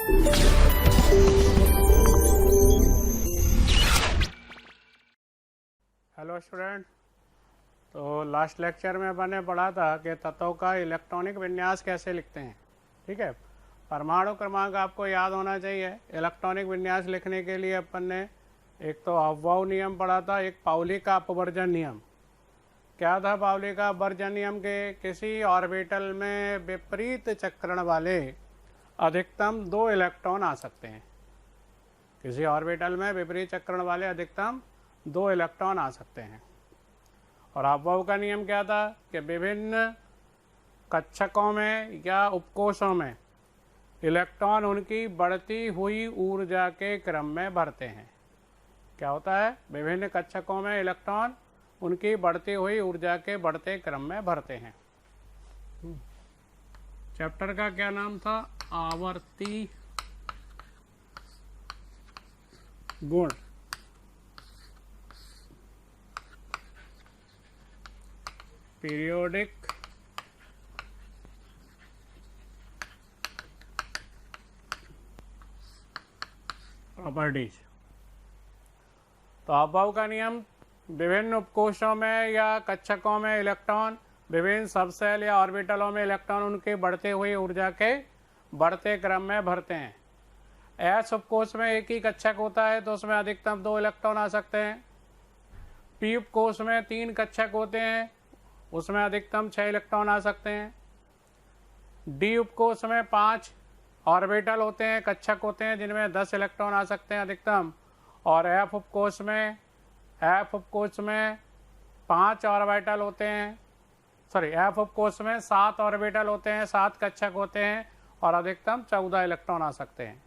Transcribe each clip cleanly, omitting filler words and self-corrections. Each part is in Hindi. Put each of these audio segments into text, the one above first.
हेलो स्टूडेंट, तो लास्ट लेक्चर में मैंने पढ़ा था कि तत्वों का इलेक्ट्रॉनिक विन्यास कैसे लिखते हैं। ठीक है, परमाणु क्रमांक आपको याद होना चाहिए। इलेक्ट्रॉनिक विन्यास लिखने के लिए अपन ने एक तो अफबाउ नियम पढ़ा था, एक पाउली का अपवर्जन नियम। क्या था पाउली का अपवर्जन नियम? के किसी ऑर्बिटल में विपरीत चक्रण वाले अधिकतम 2 इलेक्ट्रॉन आ सकते हैं। किसी ऑर्बिटल में विपरीत चक्रण वाले अधिकतम 2 इलेक्ट्रॉन आ सकते हैं। और अफबाउ का नियम क्या था कि विभिन्न कक्षकों में या उपकोषों में इलेक्ट्रॉन उनकी बढ़ती हुई ऊर्जा के क्रम में भरते हैं। क्या होता है? विभिन्न कक्षकों में इलेक्ट्रॉन उनकी बढ़ती हुई ऊर्जा के बढ़ते क्रम में भरते हैं। चैप्टर का क्या नाम था? आवर्ती गुण। Periodic properties. तो अफबाउ का नियम, विभिन्न उपकोषों में या कक्षकों में इलेक्ट्रॉन विभिन्न सबसेल या ऑर्बिटलों में इलेक्ट्रॉन उनके बढ़ते हुई ऊर्जा के बढ़ते क्रम में भरते हैं। एस उपकोष में एक ही कक्षक होता है तो उसमें अधिकतम 2 इलेक्ट्रॉन आ सकते हैं। पी उपकोष में 3 कक्षक होते हैं, उसमें अधिकतम 6 इलेक्ट्रॉन आ सकते हैं। डी उपकोष में 5 ऑर्बिटल होते हैं, कक्षक होते हैं, जिनमें 10 इलेक्ट्रॉन आ सकते हैं अधिकतम। और एफ उपकोष में 5 ऑर्बिटल होते हैं, एफ उपकोष में 7 ऑर्बिटल होते हैं, 7 कक्षक होते हैं और अधिकतम 14 इलेक्ट्रॉन आ सकते हैं।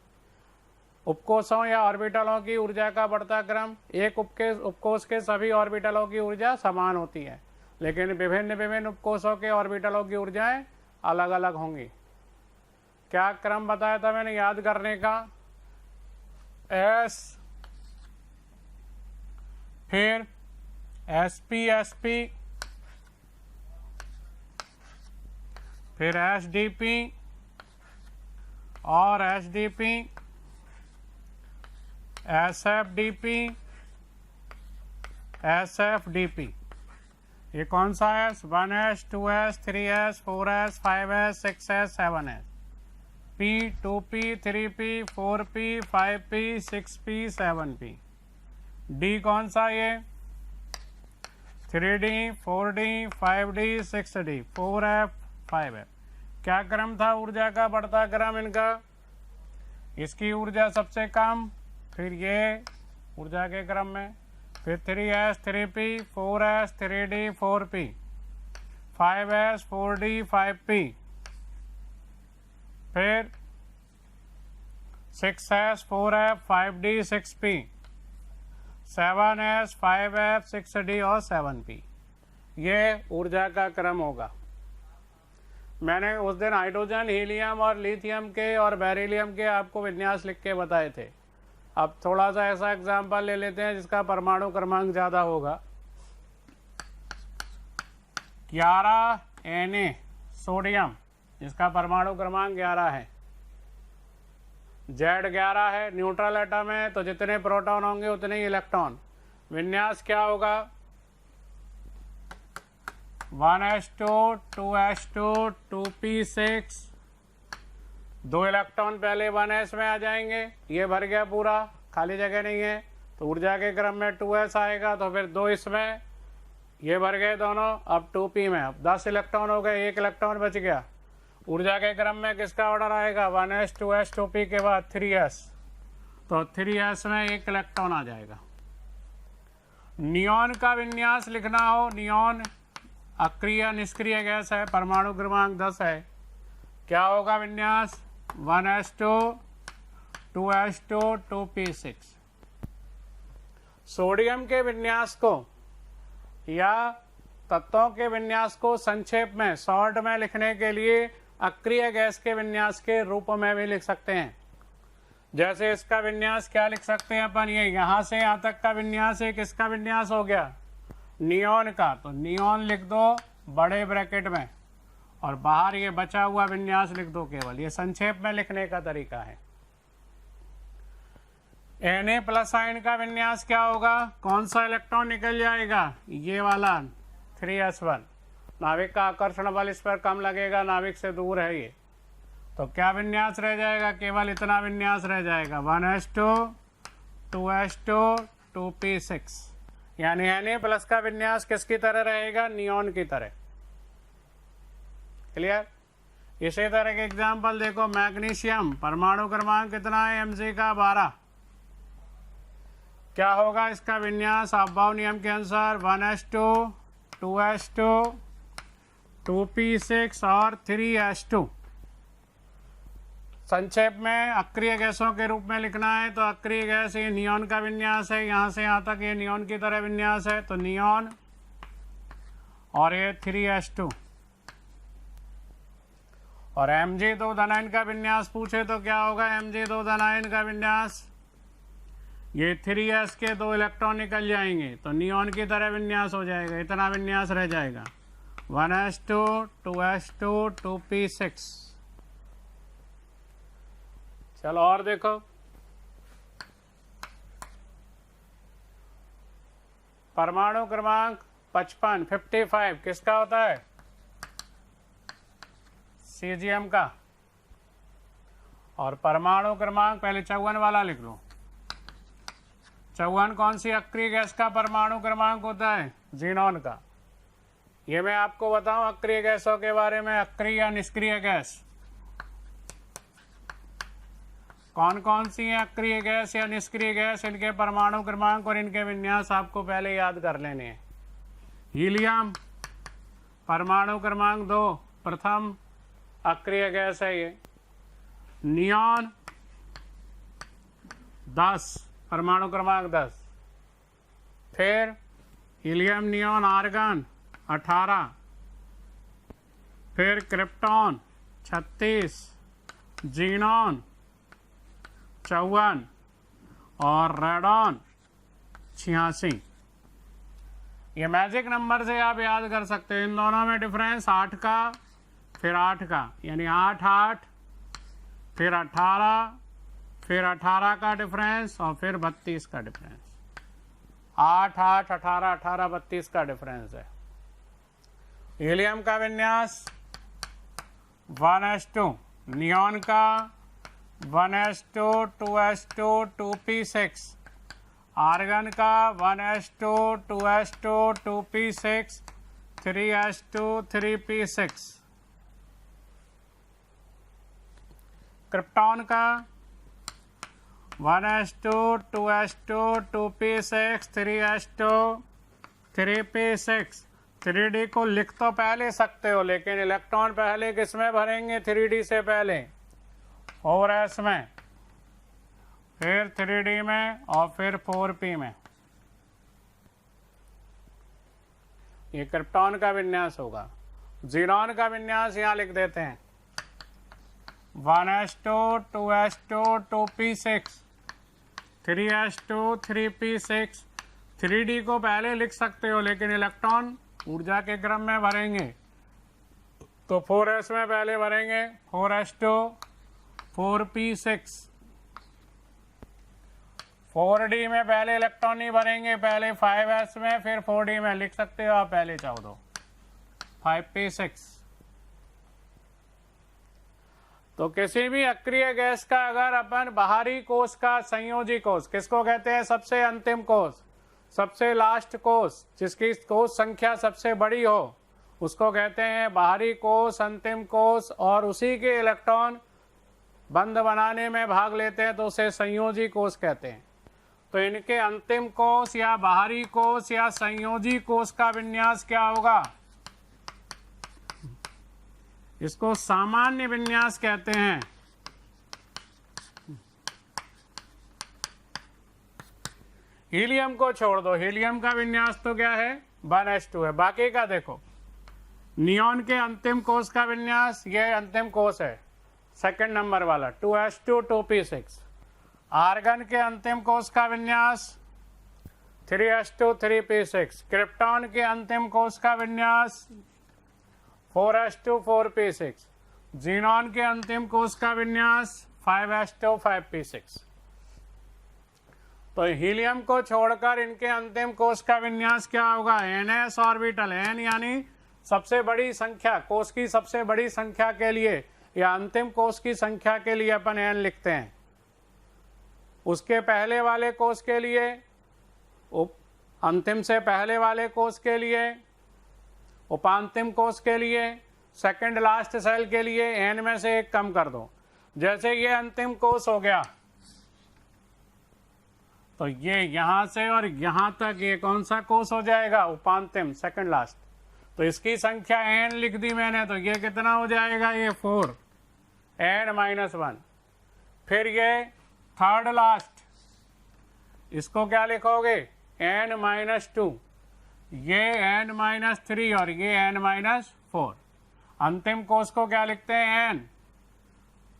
उपकोषों या ऑर्बिटलों की ऊर्जा का बढ़ता क्रम, एक उपकोष के सभी ऑर्बिटलों की ऊर्जा समान होती है, लेकिन विभिन्न उपकोषों के ऑर्बिटलों की ऊर्जाएं अलग अलग होंगी। क्या क्रम बताया था मैंने याद करने का? एस, फिर एसपी, फिर एसडीपी और एसडीपी, एसएफडीपी, एसएफडीपी। ये कौन सा है? 1s, 2s, 3s, 4s, 5s, 6s, 7s, P, 2p, 3p, 4p, 5p, 6p, 7p। D कौन सा? ये 3d, 4d, 5d, 6d, 4f, 5f। क्या क्रम था ऊर्जा का बढ़ता क्रम इनका? इसकी ऊर्जा सबसे कम, फिर ये ऊर्जा के क्रम में, फिर 3s, 3p, 4s, 3d, 4p, 5s, 4d, 5p, फिर 6s, 4f, 5d, 6p, 7s, 5f, 6d और 7p। ये ऊर्जा का क्रम होगा। मैंने उस दिन हाइड्रोजन, हीलियम और लिथियम के और बेरिलियम के आपको विन्यास लिख के बताए थे। अब थोड़ा सा ऐसा एग्जाम्पल ले लेते हैं जिसका परमाणु क्रमांक ज़्यादा होगा। 11 Na सोडियम, जिसका परमाणु क्रमांक 11 है। Z11 है, न्यूट्रल एटम है, तो जितने प्रोटॉन होंगे उतने ही इलेक्ट्रॉन। विन्यास क्या होगा? 1s2, 2s2, 2p6, 2 इलेक्ट्रॉन पहले 1s में आ जाएंगे, ये भर गया पूरा, खाली जगह नहीं है, तो ऊर्जा के क्रम में 2s आएगा, तो फिर 2 इसमें, ये भर गए दोनों, अब 2p में, अब 10 इलेक्ट्रॉन हो गए, 1 इलेक्ट्रॉन बच गया। ऊर्जा के क्रम में किसका ऑर्डर आएगा? 1s, 2s, 2p के बाद 3s, तो 3s में 1 इलेक्ट्रॉन आ जाएगा। नियॉन का विन्यास लिखना हो, नियॉन अक्रिय निष्क्रिय गैस है, परमाणु क्रमांक 10 है। क्या होगा विन्यास? 1s2, 2s2, 2p6। सोडियम के विन्यास को या तत्वों के विन्यास को संक्षेप में, शॉर्ट में लिखने के लिए अक्रिय गैस के विन्यास के रूप में भी लिख सकते हैं। जैसे इसका विन्यास क्या लिख सकते हैं अपन? ये यहाँ से यहाँ तक का विन्यास है, किसका विन्यास हो गया? नियॉन का, तो नियॉन लिख दो बड़े ब्रैकेट में और बाहर ये बचा हुआ विन्यास लिख दो केवल। ये संक्षेप में लिखने का तरीका है। Na प्लस आयन का विन्यास क्या होगा? कौन सा इलेक्ट्रॉन निकल जाएगा? ये वाला 3s1। नाभिक का आकर्षण बल इस पर कम लगेगा, नाभिक से दूर है ये, तो क्या विन्यास रह जाएगा? केवल इतना विन्यास रह जाएगा, 1s2 2s2 2p6। यानी Na प्लस का विन्यास किसकी तरह रहेगा? नियॉन की तरह। क्लियर? इसी तरह के एग्जाम्पल देखो, मैग्नीशियम परमाणु क्रमांक कितना है? Mg का 12। क्या होगा इसका विन्यास? अफबाउ नियम के अनुसार 1s2 2s2 2p6 और 3s2। संक्षेप में अक्रिय गैसों के रूप में लिखना है तो अक्रिय गैस ये नियॉन का विन्यास है, यहाँ से यहाँ तक ये नियॉन की तरह विन्यास है, तो नियॉन और ये 3s2। और Mg2 धनायन का विन्यास पूछे तो क्या होगा? Mg2 धनायन का विन्यास, ये 3s के 2 इलेक्ट्रॉन निकल जाएंगे तो नियॉन की तरह विन्यास हो जाएगा, इतना विन्यास रह जाएगा, 1s2 2s2 2p6। चलो और देखो, परमाणु क्रमांक 55 किसका होता है? सीजियम का। और परमाणु क्रमांक पहले 54 वाला लिख लो। 54 कौन सी अक्रिय गैस का परमाणु क्रमांक होता है? जीनॉन का। ये मैं आपको बताऊं अक्रिय गैसों के बारे में, अक्रिय या निष्क्रिय गैस कौन कौन सी है, अक्रिय गैस या निष्क्रिय गैस, इनके परमाणु क्रमांक और इनके विन्यास आपको पहले याद कर लेने हैं। हीलियम परमाणु क्रमांक 2 प्रथम अक्रिय गैस है ये। नियॉन 10 परमाणु क्रमांक 10। फिर हीलियम नियॉन आर्गन 18। फिर क्रिप्टॉन 36, जीनॉन 54 और रेडॉन 86। ये मैजिक नंबर से आप याद कर सकते हैं। इन दोनों में डिफरेंस 8 का फिर 8 का, यानी 8 8 फिर 18 फिर 18 का डिफरेंस और फिर 32 का डिफरेंस। 8 8 18 18 32 का डिफरेंस है। हीलियम का विन्यास 1s2, नियॉन का 1s2 2s2 2p6, आर्गन का 1s2 2s2 2p6 3s2 3p6, krypton का 1s2 2s2 2p6 3s2 3p6। 3d को लिख तो पहले सकते हो, लेकिन इलेक्ट्रॉन पहले किस में भरेंगे? 3d से पहले 4s में, फिर 3d में और फिर 4p में। ये क्रिप्टॉन का विन्यास होगा। जीनॉन का विन्यास यहाँ लिख देते हैं, 1s2 2s2 2p6 3s2 3p6। 3d को पहले लिख सकते हो, लेकिन इलेक्ट्रॉन ऊर्जा के क्रम में भरेंगे तो 4s में पहले भरेंगे, 4s2 4p6। 4d में पहले इलेक्ट्रॉन नहीं भरेंगे, पहले 5s में फिर 4d में। लिख सकते हो आप पहले चाहो तो 5p6। तो किसी भी अक्रिय गैस का अगर अपन बाहरी कोष का संयोजी कोष, किसको कहते हैं? सबसे अंतिम कोष, सबसे लास्ट कोष, जिसकी कोष संख्या सबसे बड़ी हो, उसको कहते हैं बाहरी कोष, अंतिम कोष, और उसी के इलेक्ट्रॉन बंध बनाने में भाग लेते हैं तो उसे संयोजी कोष कहते हैं। तो इनके अंतिम कोष या बाहरी कोष या संयोजी कोष का विन्यास क्या होगा? इसको सामान्य विन्यास कहते हैं। हीलियम को छोड़ दो, हीलियम का विन्यास तो क्या है? 1s2 है। बाकी का देखो, नियॉन के अंतिम कोष का विन्यास, ये अंतिम कोष है सेकंड नंबर वाला, 2s2 2p6। आर्गन के अंतिम कोष का विन्यास 3s2 3p6। क्रिप्टॉन के अंतिम कोष का विन्यास 4s2 4p6। जीनॉन के अंतिम कोष का विन्यास 5s2 5p6। तो हीलियम को छोड़कर इनके अंतिम कोष का विन्यास क्या होगा, ns ऑर्बिटल। n यानी सबसे बड़ी संख्या, कोष की सबसे बड़ी संख्या के लिए या अंतिम कोष की संख्या के लिए अपन n लिखते हैं। उसके पहले वाले कोष के लिए, अंतिम से पहले वाले कोष के लिए, उपांतिम कोष के लिए, सेकंड लास्ट सेल के लिए n में से एक कम कर दो। जैसे ये अंतिम कोष हो गया तो ये यहां से और यहां तक ये कौन सा कोष हो जाएगा, उपांतिम, सेकंड लास्ट। तो इसकी संख्या n लिख दी मैंने, तो ये कितना हो जाएगा, ये 4, n-1। फिर ये थर्ड लास्ट, इसको क्या लिखोगे, n-2, ये n-3 और ये n-4। अंतिम कोष को क्या लिखते हैं, n।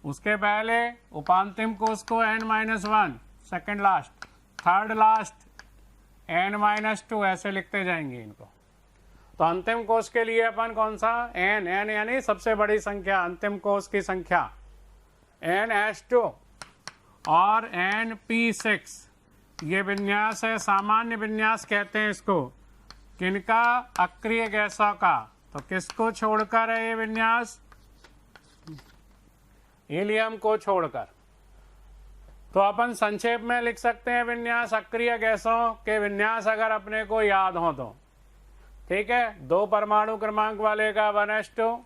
उसके पहले उपांतिम कोष को n-1, second last, third last n-2, ऐसे लिखते जाएंगे इनको। तो अंतिम कोष के लिए अपन कौन सा, n यानी सबसे बड़ी संख्या, अंतिम कोष की संख्या, n-2 और n-p6। ये विन्यास है, सामान्य विन्यास कहते हैं इसको, किनका, अक्रिय गैसों का। तो किसको छोड़कर है ये विन्यास, हीलियम को छोड़कर। तो अपन संक्षेप में लिख सकते हैं विन्यास, अक्रिय गैसों के विन्यास अगर अपने को याद हो तो, ठीक है। 2 परमाणु क्रमांक वाले का 1s2,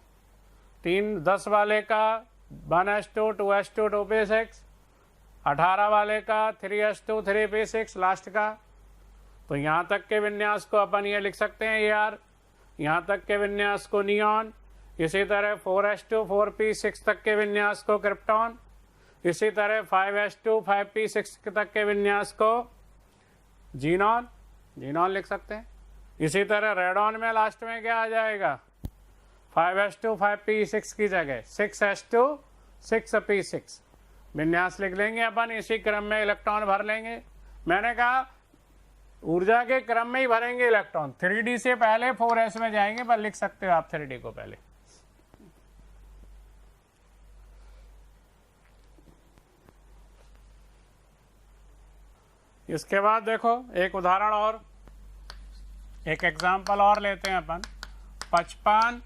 10 वाले का 1s2, 2s2, 2p6, 18 वाले का 3s2, 3p6 लास्ट का। तो यहाँ तक के विन्यास को अपन ये लिख सकते हैं यार, यहाँ तक के विन्यास को नियॉन, इसी तरह 4s2, 4p6 तक के विन्यास को क्रिप्टॉन, इसी तरह 5s2, 5p6 तक के विन्यास को जीनॉन लिख सकते हैं। इसी तरह रेडॉन में लास्ट में क्या आ जाएगा, 5s2, 5p6 की जगह 6s2, 6p6 विन्यास लिख लेंगे अपन। इसी क्रम में इलेक्ट्रॉन भर लेंगे। मैंने कहा ऊर्जा के क्रम में ही भरेंगे इलेक्ट्रॉन, 3D से पहले 4s में जाएंगे, पर लिख सकते हो आप 3D को पहले। इसके बाद देखो एक उदाहरण और, एक एग्जाम्पल और लेते हैं अपन। 55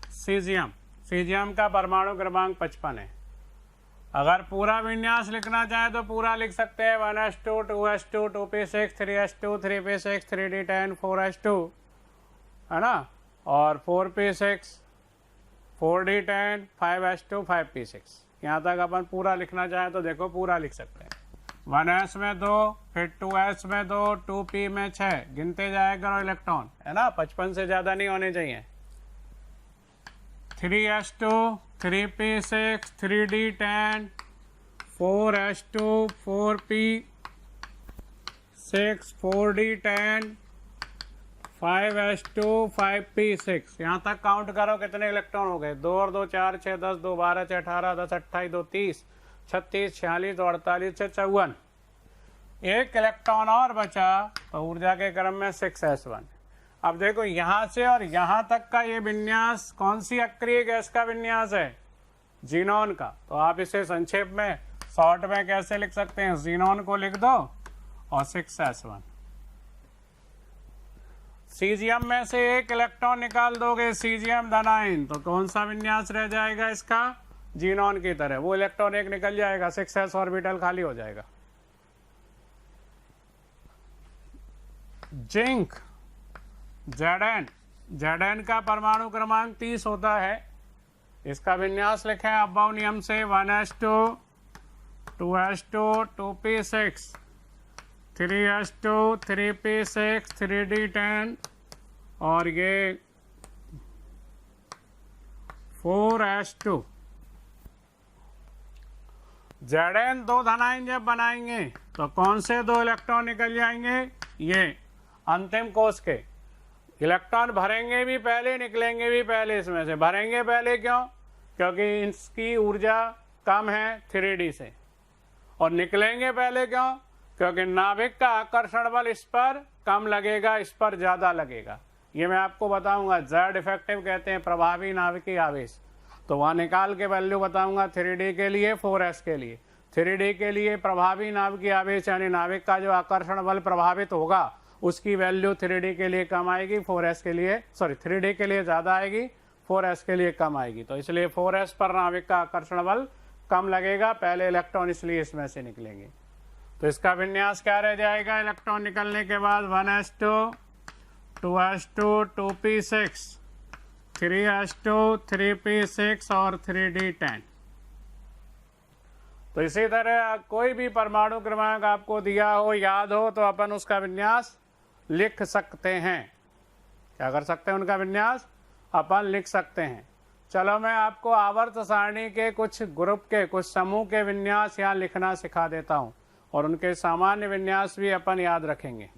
सीजियम का परमाणु क्रमांक 55 है। अगर पूरा विन्यास लिखना चाहे तो पूरा लिख सकते हैं, 1s2, 2s2, 2p6, 3s2, 3p6, 3d10, 4s2, है ना, और 4p6, 4d10, 5s2, 5p6। यहाँ तक अपन पूरा लिखना चाहे तो देखो पूरा लिख सकते हैं। 1s में 2, फिर 2s में 2, 2p में 6, गिनते जाया करो इलेक्ट्रॉन, है ना, 55 से ज़्यादा नहीं होने चाहिए। 3s2, 3p6, 3d10, 4s2, 4p6, 4d10, 5s2, 5p6। यहाँ तक काउंट करो कितने इलेक्ट्रॉन हो गए, 2 और 2 4, 6 10, 2 12, 6 18, 10 28, 2 30, 36, 46, 48, 54। एक इलेक्ट्रॉन और बचा, तो ऊर्जा के क्रम में 6s1। अब देखो यहाँ से और यहाँ तक का ये विन्यास कौन सी अक्रिय गैस का विन्यास है, जीनॉन का। तो आप इसे संक्षेप में शॉर्ट में कैसे लिख सकते हैं, जीनॉन को लिख दो और 6s1। सीजियम में से एक इलेक्ट्रॉन निकाल दोगे, सीजियम धनायन, तो कौन सा विन्यास रह जाएगा इसका, जीनॉन की तरह। वो इलेक्ट्रॉन एक निकल जाएगा, 6s ऑर्बिटल खाली हो जाएगा। जिंक Zn का परमाणु क्रमांक 30 होता है। इसका विन्यास लिखें अब्बाउ नियम से, 1s2, 2s2, 2p6, 3s2, 3p6, 3d10 और ये 4s2। Zn 2 धनायन जब बनाएंगे तो कौन से 2 इलेक्ट्रॉन निकल जाएंगे, ये अंतिम कोष के। इलेक्ट्रॉन भरेंगे भी पहले, निकलेंगे भी पहले। इसमें से भरेंगे पहले क्यों, क्योंकि इसकी ऊर्जा कम है 3D से, और निकलेंगे पहले क्यों, क्योंकि नाभिक का आकर्षण बल इस पर कम लगेगा, इस पर ज़्यादा लगेगा। ये मैं आपको बताऊंगा, Z इफेक्टिव कहते हैं प्रभावी नाभिकीय आवेश। तो वहाँ निकाल के वैल्यू बताऊंगा 3D के लिए, 4s के लिए। 3D के लिए प्रभावी नाभिकीय आवेश यानी नाभिक का जो आकर्षण बल प्रभावित होगा उसकी वैल्यू 3D के लिए कम आएगी, 4s के लिए 3D के लिए ज़्यादा आएगी, 4s के लिए कम आएगी। तो इसलिए 4s पर नाभिक का आकर्षण बल कम लगेगा, पहले इलेक्ट्रॉन इसलिए इसमें से निकलेंगे। तो इसका विन्यास क्या रह जाएगा इलेक्ट्रॉन निकलने के बाद? 1s2 2s2 2p6 3s2 3p6 और 3d10। तो इसी तरह कोई भी परमाणु क्रमांक आपको दिया हो, याद हो, तो अपन उसका विन्यास लिख सकते हैं। क्या कर सकते हैं? उनका विन्यास अपन लिख सकते हैं। चलो मैं आपको आवर्त सारणी के कुछ ग्रुप के, कुछ समूह के विन्यास यहाँ लिखना सिखा देता हूँ और उनके सामान्य विन्यास भी अपन याद रखेंगे।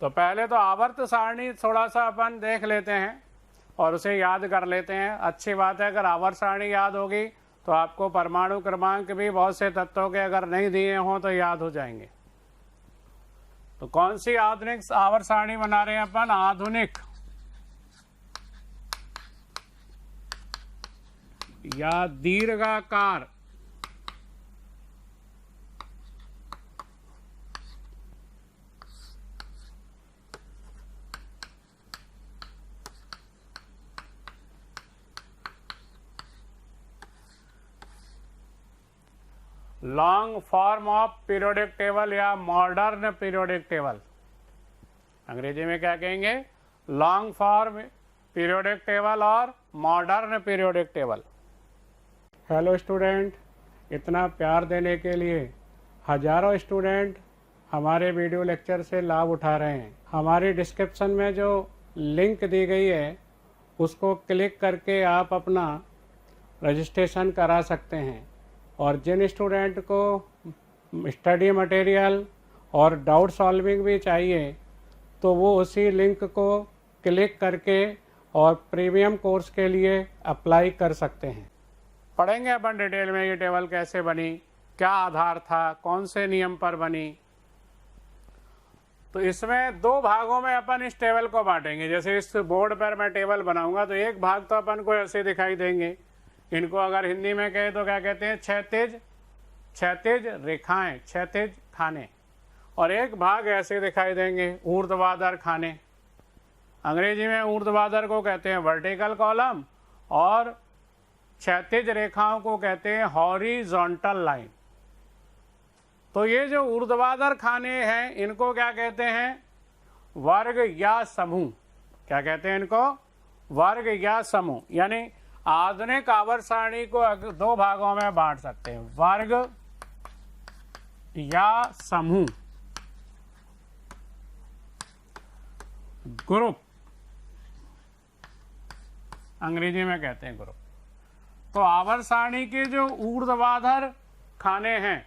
तो पहले तो आवर्त सारणी थोड़ा सा अपन देख लेते हैं और उसे याद कर लेते हैं। अच्छी बात है, अगर आवर्त सारणी याद होगी तो आपको परमाणु क्रमांक भी बहुत से तत्वों के अगर नहीं दिए हों तो याद हो जाएंगे। तो कौन सी आधुनिक आवर्त सारणी बना रहे हैं अपन? आधुनिक या दीर्घाकार long form of periodic table या मॉडर्न पीरियोडिक टेबल। अंग्रेजी में क्या कहेंगे? लॉन्ग फॉर्म पीरियोडिक टेबल और modern periodic table. Hello student, इतना प्यार देने के लिए हजारों स्टूडेंट हमारे वीडियो लेक्चर से लाभ उठा रहे हैं। हमारी डिस्क्रिप्शन में जो लिंक दी गई है उसको क्लिक करके आप अपना रजिस्ट्रेशन करा सकते हैं और जिन स्टूडेंट को स्टडी मटेरियल और डाउट सॉल्विंग भी चाहिए तो वो उसी लिंक को क्लिक करके और प्रीमियम कोर्स के लिए अप्लाई कर सकते हैं। पढ़ेंगे अपन डिटेल में ये टेबल कैसे बनी, क्या आधार था, कौन से नियम पर बनी। तो इसमें दो भागों में अपन इस टेबल को बांटेंगे। जैसे इस बोर्ड पर मैं टेबल बनाऊंगा तो एक भाग तो अपन को ऐसे दिखाई देंगे, इनको अगर हिंदी में कहें तो क्या कहते हैं? क्षैतिज रेखाएं, क्षैतिज खाने। और एक भाग ऐसे दिखाई देंगे, ऊर्ध्वाधर खाने। अंग्रेजी में ऊर्ध्वाधर को कहते हैं वर्टिकल कॉलम और क्षैतिज रेखाओं को कहते हैं हॉरिजॉन्टल लाइन। तो ये जो ऊर्ध्वाधर खाने हैं इनको क्या कहते हैं? वर्ग या समूह। क्या कहते हैं इनको? वर्ग या समूह। यानी आधुनिक आवर्त सारणी को दो भागों में बांट सकते हैं, वर्ग या समूह। ग्रुप अंग्रेजी में कहते हैं ग्रुप। तो आवर्त सारणी के जो ऊर्ध्वाधर खाने हैं,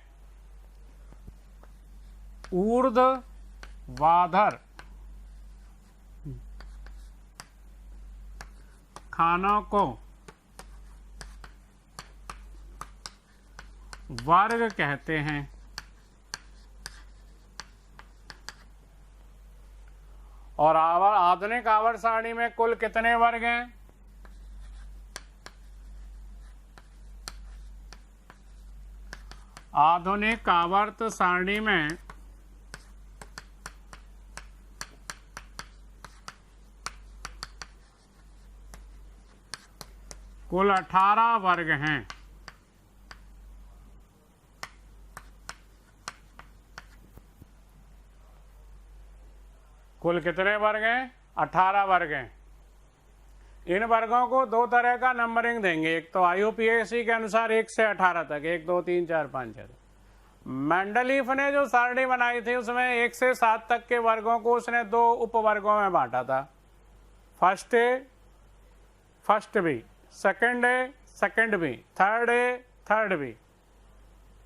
ऊर्ध्वाधर खानों को वर्ग कहते हैं। और आधुनिक आवर्त सारणी में कुल कितने वर्ग हैं? आधुनिक आवर्त सारणी में कुल 18 वर्ग हैं। कुल कितने वर्ग हैं? 18 वर्ग हैं। इन वर्गों को दो तरह का नंबरिंग देंगे, एक तो IUPAC के अनुसार 1 से 18 तक, 1 2 3 4 5 6। मेंडलीफ ने जो सारणी बनाई थी उसमें 1 से 7 तक के वर्गों को उसने दो उपवर्गों में बांटा था, first A first B, second A second B, third A third B.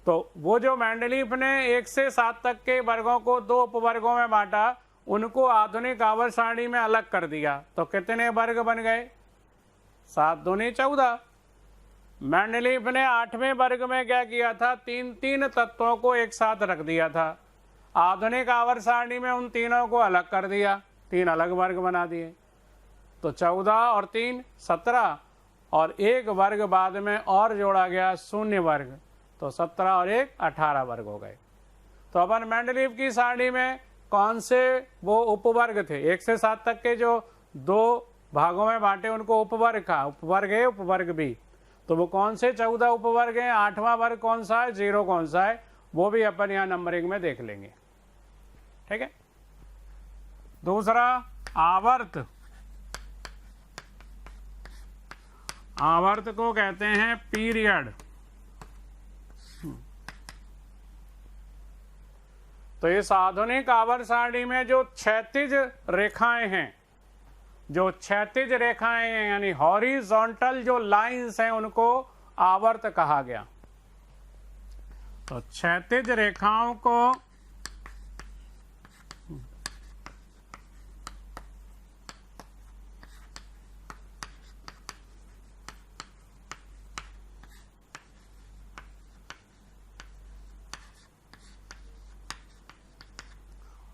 तो वो जो मेंडलीफ ने 1 से 7 तक के वर्गों को दो उपवर्गों में बांटा, उनको आधुनिक आवर्त सारणी में अलग कर दिया। तो कितने वर्ग बन गए? 7 दूनी 14। मेंडलीफ ने 8वें वर्ग में क्या किया था, तीन तीन तत्वों को एक साथ रख दिया था। आधुनिक आवर्त सारणी में उन तीनों को अलग कर दिया, तीन अलग वर्ग बना दिए। तो 14 और 3 17 और एक वर्ग बाद में और जोड़ा गया शून्य वर्ग, तो 17 और 1 18 वर्ग हो गए। तो अपन मेंडलीफ की सारणी में कौन से वो उपवर्ग थे, 1 से 7 तक के जो दो भागों में बांटे उनको उपवर्ग कहा, उपवर्ग ए उपवर्ग बी। तो वो कौन से 14 उपवर्ग हैं, 8वां वर्ग कौन सा है, 0 कौन सा है, वो भी अपन यहाँ नंबरिंग में देख लेंगे। ठीक है। दूसरा आवर्त, आवर्त को कहते हैं पीरियड। तो इस आधुनिक आवर्त सारणी में जो क्षैतिज रेखाएं हैं, जो क्षैतिज रेखाएं हैं यानी हॉरिजॉन्टल जो लाइंस हैं, उनको आवर्त कहा गया। तो क्षैतिज रेखाओं को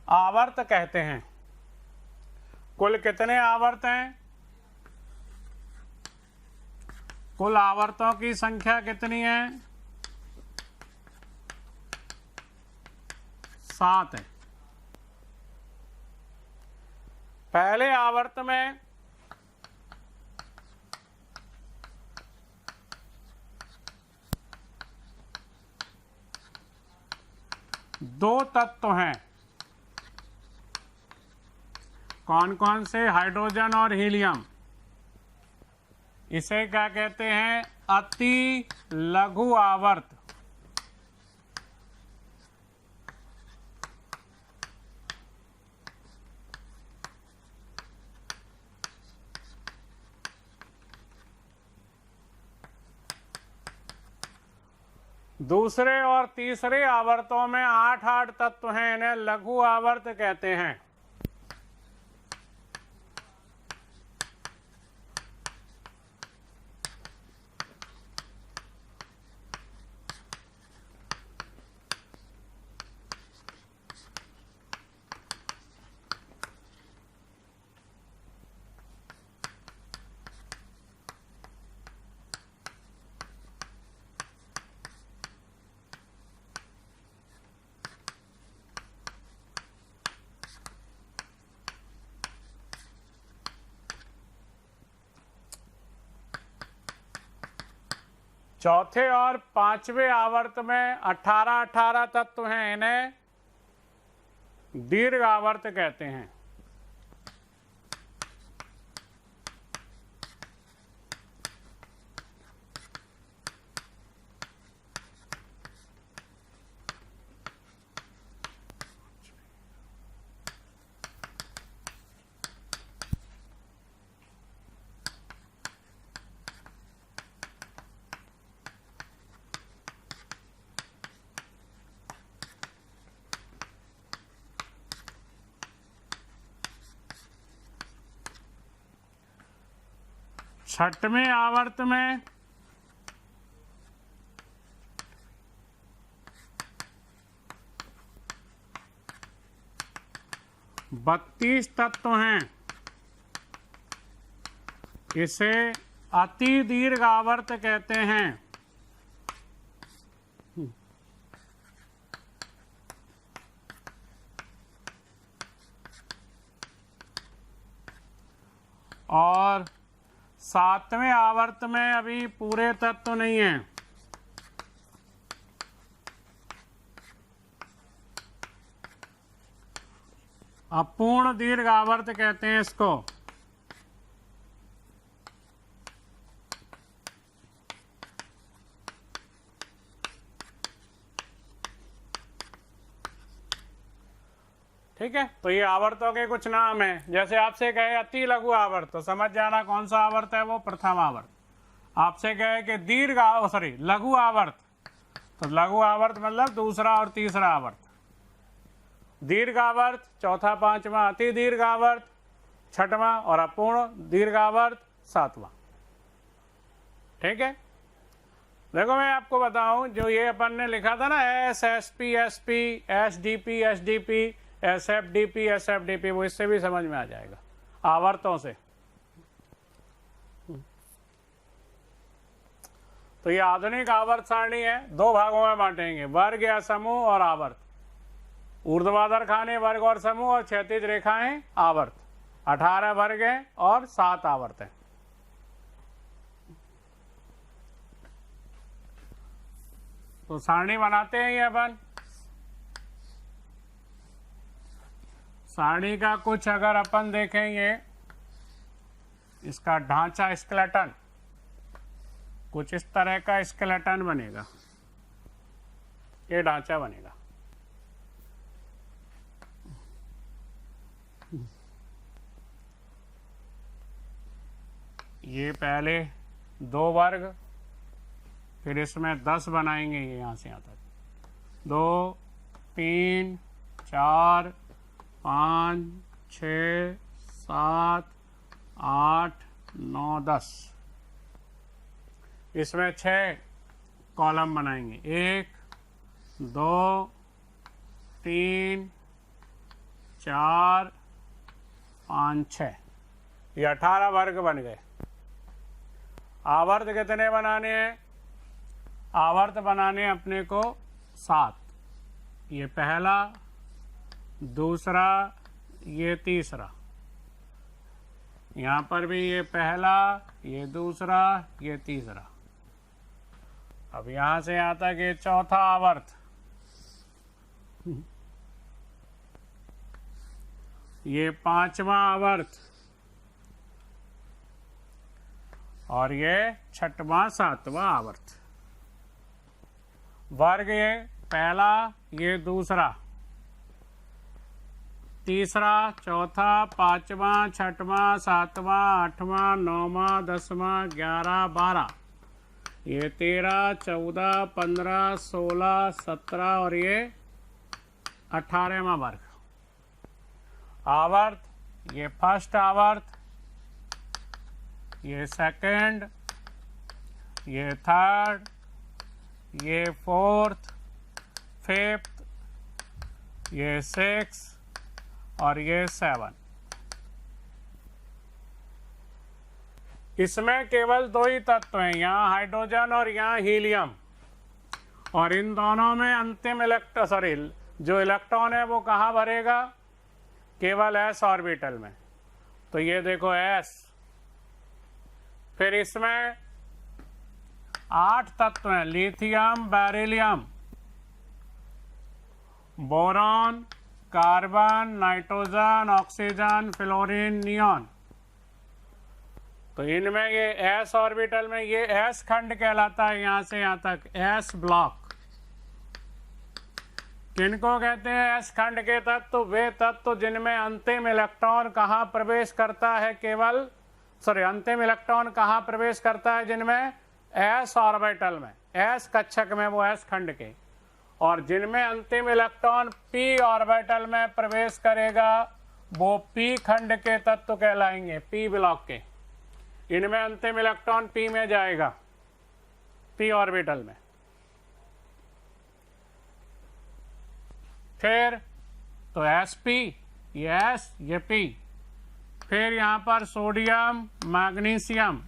आवर्त कहते हैं। कुल कितने आवर्त हैं, कुल आवर्तों की संख्या कितनी है, 7 है। पहले आवर्त में दो तत्व हैं, कौन कौन से, हाइड्रोजन और हीलियम। इसे क्या कहते हैं, अति लघु आवर्त। दूसरे और तीसरे आवर्तों में 8 तत्व हैं, इन्हें लघु आवर्त कहते हैं। चौथे और पांचवें आवर्त में 18 तत्व हैं, इन्हें दीर्घ आवर्त कहते हैं। छठवें आवर्त में 32 तत्व हैं, इसे अति दीर्घ आवर्त कहते हैं। और 7वें आवर्त में अभी पूरे तत्व नहीं हैं, अपूर्ण दीर्घ आवर्त कहते हैं इसको। ठीक है। तो ये आवर्तों के कुछ नाम हैं। जैसे आपसे कहे अति लघु आवर्त, तो समझ जाना कौन सा आवर्त है, वो प्रथम आवर्त। आपसे कहे कि लघु आवर्त, तो लघु आवर्त मतलब दूसरा और तीसरा आवर्त। दीर्घ आवर्त चौथा पांचवा, अति दीर्घ आवर्त छठवां और अपूर्ण दीर्घ आवर्त सातवां। ठीक है। देखो मैं आपको बताऊं, जो ये अपन ने लिखा था ना S S P S P S D P S D P S F D P S F D P, वो इससे भी समझ में आ जाएगा आवर्तों से। तो ये आधुनिक आवर्त सारणी है, दो भागों में बांटेंगे, वर्ग या समूह और आवर्त। ऊर्ध्वाधर खाने वर्ग और समूह और क्षैतिज रेखाएं आवर्त। 18 वर्ग हैं और 7 आवर्त हैं। तो सारणी बनाते हैं ये अपन। सारणी का कुछ अगर अपन देखेंगे, इसका ढांचा स्केलेटन कुछ इस तरह का स्केलेटन बनेगा, ये ढांचा बनेगा। ये पहले 2 वर्ग, फिर इसमें 10 बनाएंगे, ये यहाँ से यहाँ तक 2 3 4 5 6 7 8 9 10, इसमें 6 कॉलम बनाएंगे, 1 2 3 4 5 6, ये 18 वर्ग बन गए। आवर्त कितने बनाने हैं? आवर्त बनाने अपने को 7। ये पहला, दूसरा, ये तीसरा, यहाँ पर भी ये पहला, ये दूसरा, ये तीसरा। अब यहाँ से यहाँ तक ये चौथा आवर्त, ये 5वां आवर्त, और ये 6वां 7वां आवर्त। वर्ग ये पहला, ये दूसरा, तीसरा, चौथा, 5वां, 6वां, 7वां, 8वां, 9वां, 10वां, 11, 12, ये 13, 14, 15, 16, 17 और ये 18वां वर्ग। आवर्त ये फर्स्ट आवर्त, ये सेकंड, ये थर्ड, ये फोर्थ, फिफ्थ, ये 6 और ये 7। इसमें केवल 2 ही तत्व हैं, यहाँ हाइड्रोजन और यहाँ हीलियम, और इन दोनों में अंतिम जो इलेक्ट्रॉन है वो कहाँ भरेगा? केवल s ऑर्बिटल में। तो ये देखो s, फिर इसमें 8 तत्व हैं, lithium, beryllium, boron, carbon, nitrogen, oxygen, fluorine, neon. तो इनमें ये s ऑर्बिटल में ये s खंड कहलाता है, यहां से यहां तक s ब्लॉक। किनको कहते हैं s खंड के तत्व? वे तत्व जिनमें अंतिम इलेक्ट्रॉन कहाँ प्रवेश करता है? अंतिम इलेक्ट्रॉन कहाँ प्रवेश करता है? जिनमें s ऑर्बिटल में, s कक्षक में, वो s खंड के, और जिनमें अंतिम इलेक्ट्रॉन p ऑर्बिटल में प्रवेश करेगा वो p खंड के तत्व कहलाएंगे, p ब्लॉक के। इनमें अंतिम इलेक्ट्रॉन p में जाएगा, p ऑर्बिटल में। फिर तो sp, ये s, ये p। फिर यहाँ पर सोडियम, मैग्नीशियम,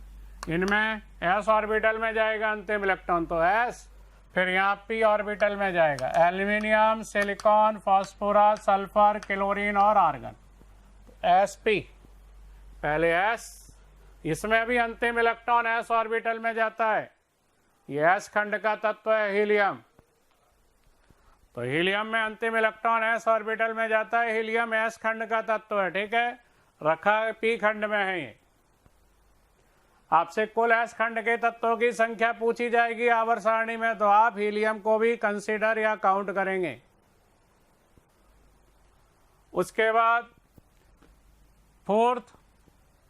इनमें s ऑर्बिटल में जाएगा अंतिम इलेक्ट्रॉन, तो s। फिर यहाँ p ऑर्बिटल में जाएगा aluminium, silicon, phosphorus, sulphur, chlorine और आर्गन। sp पहले s, इसमें भी अंतिम इलेक्ट्रॉन s ऑर्बिटल में जाता है, ये s खंड का तत्व है हीलियम। तो हीलियम में अंतिम इलेक्ट्रॉन s ऑर्बिटल में जाता है, हीलियम s खंड का तत्व है, ठीक है, रखा है p खंड में है ये। आपसे कुल s खंड के तत्वों की संख्या पूछी जाएगी आवर्त सारणी में, तो आप हीलियम को भी कंसीडर या काउंट करेंगे। उसके बाद फोर्थ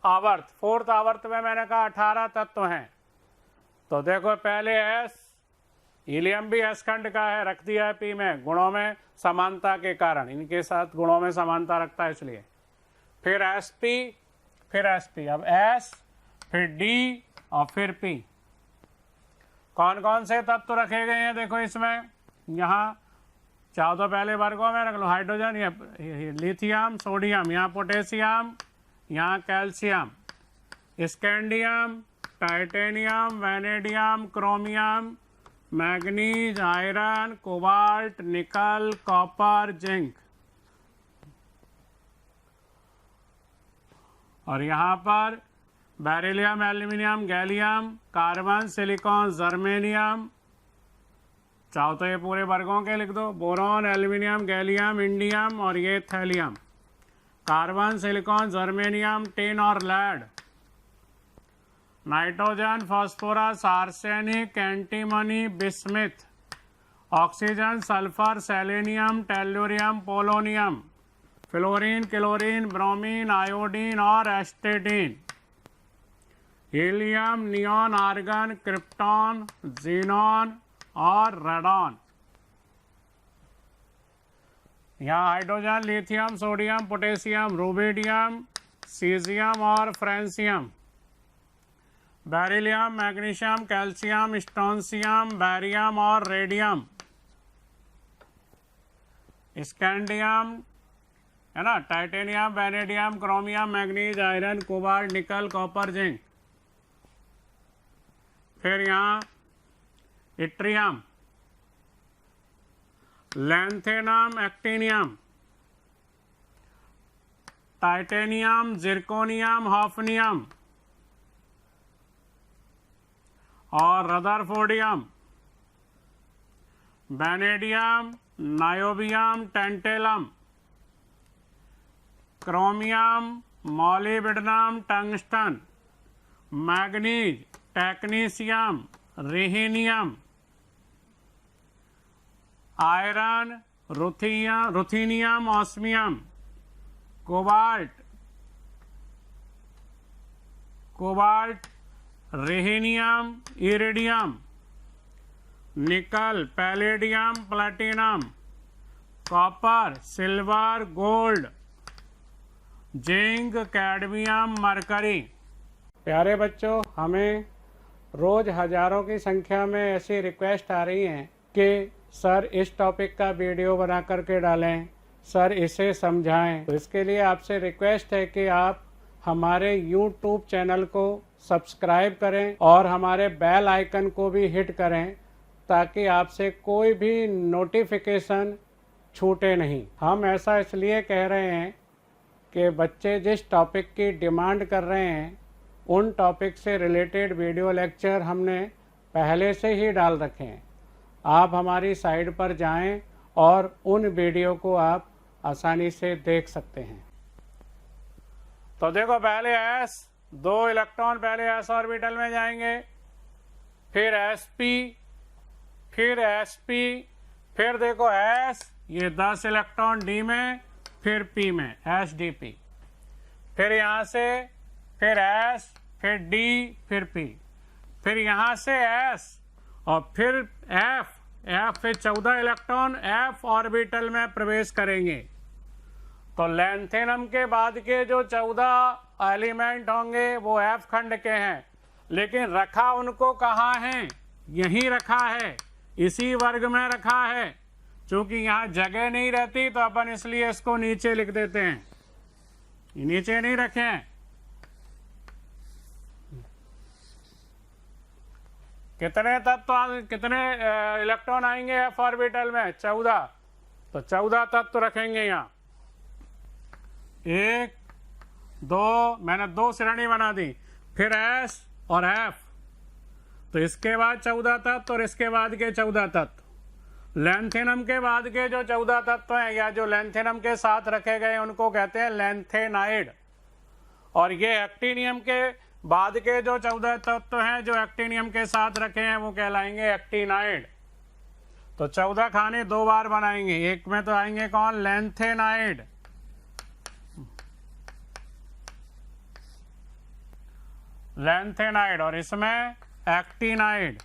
आवर्त में मैंने कहा 18 तत्व हैं। तो देखो पहले s, हीलियम भी s खंड का है, रख दिया है p में, गुणों में समानता के कारण, इनके साथ गुणों में समानता रखता है इसलिए। फिर sp, फिर sp, अब s, फिर d और फिर p। कौन कौन से तत्व रखे गए हैं देखो इसमें, यहाँ चाहो तो पहले वर्गों में रख लो, हाइड्रोजन, ये लिथियम, सोडियम, यहाँ पोटेशियम, यहाँ calcium, scandium, titanium, vanadium, chromium, manganese, iron, cobalt, nickel, copper, zinc. और यहाँ पर beryllium, aluminium, gallium, carbon, silicon, germanium, चाहो तो ये पूरे वर्गों के लिख दो, बोरॉन, एल्यूमिनियम, गैलियम, इंडियम और ये thallium, carbon, silicon, germanium, tin और lead, nitrogen, phosphorus, arsenic, antimony, bismuth, oxygen, sulphur, selenium, tellurium, polonium, fluorine, chlorine, bromine, iodine और astatine, helium, neon, argon, krypton, xenon और रेडॉन। यहाँ hydrogen, lithium, sodium, potassium, rubidium, caesium और francium, beryllium, magnesium, calcium, strontium, barium और रेडियम, स्कैंडियम है ना, titanium, vanadium, chromium, manganese, iron, cobalt, nickel, copper, zinc. फिर यहाँ yttrium, lanthanum, actinium, titanium, zirconium, hafnium और rutherfordium, vanadium, niobium, tantalum, chromium, molybdenum, tungsten, manganese, technetium, rhenium, iron, ruthenium, osmium, cobalt, rhenium, iridium, nickel, palladium, platinum, copper, silver, gold, zinc, cadmium, mercury. प्यारे बच्चों, हमें रोज़ हज़ारों की संख्या में ऐसी रिक्वेस्ट आ रही हैं कि सर इस टॉपिक का वीडियो बना करके डालें, सर इसे समझाएं। तो इसके लिए आपसे रिक्वेस्ट है कि आप हमारे YouTube चैनल को सब्सक्राइब करें और हमारे बेल आइकन को भी हिट करें ताकि आपसे कोई भी नोटिफिकेशन छूटे नहीं। हम ऐसा इसलिए कह रहे हैं कि बच्चे जिस टॉपिक की डिमांड कर रहे हैं उन टॉपिक से रिलेटेड वीडियो लेक्चर हमने पहले से ही डाल रखे हैं। आप हमारी साइट पर जाएं और उन वीडियो को आप आसानी से देख सकते हैं। तो देखो, पहले s, 2 इलेक्ट्रॉन पहले s ऑर्बिटल में जाएंगे, फिर sp, फिर sp, फिर देखो s, ये 10 इलेक्ट्रॉन d में, फिर p में sdp, फिर यहाँ से फिर s, फिर d, फिर p, फिर यहाँ से s और फिर f, फिर 14 इलेक्ट्रॉन f ऑर्बिटल में प्रवेश करेंगे। तो लैंथेनम के बाद के जो 14 एलिमेंट होंगे वो f खंड के हैं, लेकिन रखा उनको कहाँ है? यहीं रखा है, इसी वर्ग में रखा है। क्योंकि यहाँ जगह नहीं रहती तो अपन इसलिए इसको नीचे लिख देते हैं, नीचे नहीं रखे हैं। कितने तत्व, कितने इलेक्ट्रॉन आएंगे f ऑर्बिटल में? 14। तो 14 तत्व रखेंगे यहाँ, 1, 2, मैंने 2 श्रेणी बना दी, फिर s और f, तो इसके बाद 14 तत्व और इसके बाद के 14 तत्व। लैंथेनम के बाद के जो 14 तत्व हैं या जो लैंथेनम के साथ रखे गए उनको कहते हैं लैंथेनाइड। और ये एक्टिनियम के बाद के जो 14 तत्व हैं जो एक्टिनियम के साथ रखे हैं वो कहलाएंगे एक्टिनाइड। तो 14 खाने 2 बार बनाएंगे, एक में तो आएंगे कौन? लैंथेनाइड। लैंथेनाइड और इसमें एक्टिनाइड।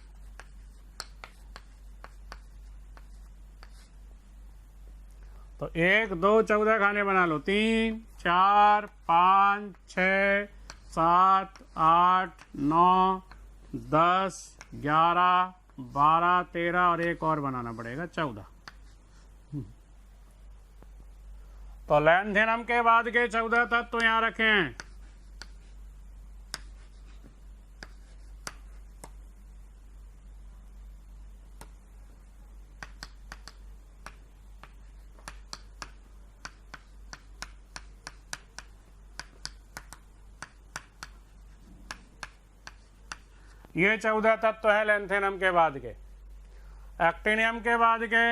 तो 1, 2, 14 खाने बना लो, 3, 4, 5, 6, 7, 8, 9, 10, 11, 12, 13 और एक और बनाना पड़ेगा 14। तो लैंथेनम के बाद के 14 तत्व यहां रखे हैं। ये 14 तत्व है लैंथेनम के बाद के। एक्टिनियम के बाद के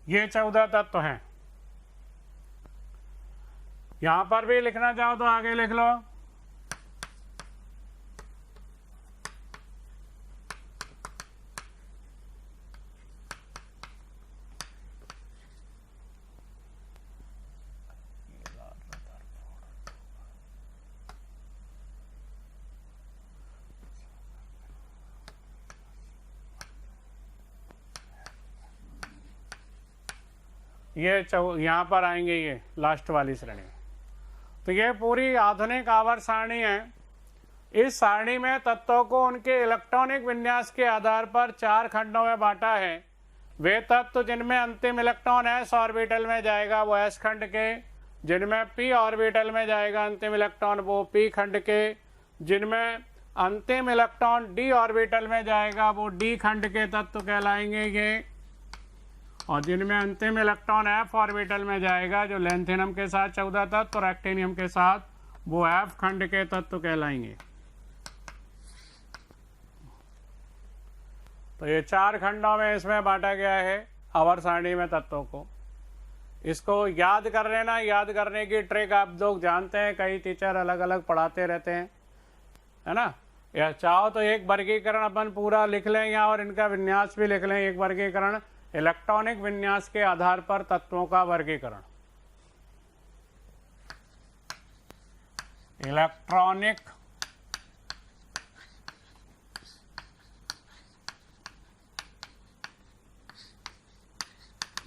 ये 14 तत्व हैं। यहां पर भी लिखना चाहो तो आगे लिख लो। ये यहाँ पर आएंगे ये लास्ट वाली श्रेणी। तो ये पूरी आधुनिक आवर्त सारणी है। इस सारणी में तत्वों को उनके इलेक्ट्रॉनिक विन्यास के आधार पर 4 खंडों में बांटा है। वे तत्व जिनमें अंतिम इलेक्ट्रॉन s ऑर्बिटल में जाएगा वो s खंड के, जिनमें p ऑर्बिटल में जाएगा अंतिम इलेक्ट्रॉन वो p खंड के, जिनमें अंतिम इलेक्ट्रॉन d ऑर्बिटल में जाएगा वो d खंड के तत्व कहलाएंगे ये, और जिनमें अंतिम इलेक्ट्रॉन f ऑर्बिटल में जाएगा जो लैंथेनम के साथ 14 तत्व और एक्टिनियम के साथ वो f खंड के तत्व कहलाएंगे। तो ये 4 खंडों में इसमें बांटा गया है आवर्त सारणी में तत्वों को। इसको याद कर लेना। याद करने की ट्रिक आप लोग जानते हैं, कई टीचर अलग अलग पढ़ाते रहते हैं, है ना। या चाहो तो एक वर्गीकरण अपन पूरा लिख लें यहाँ और इनका विन्यास भी लिख लें। एक वर्गीकरण इलेक्ट्रॉनिक विन्यास के आधार पर तत्वों का वर्गीकरण। इलेक्ट्रॉनिक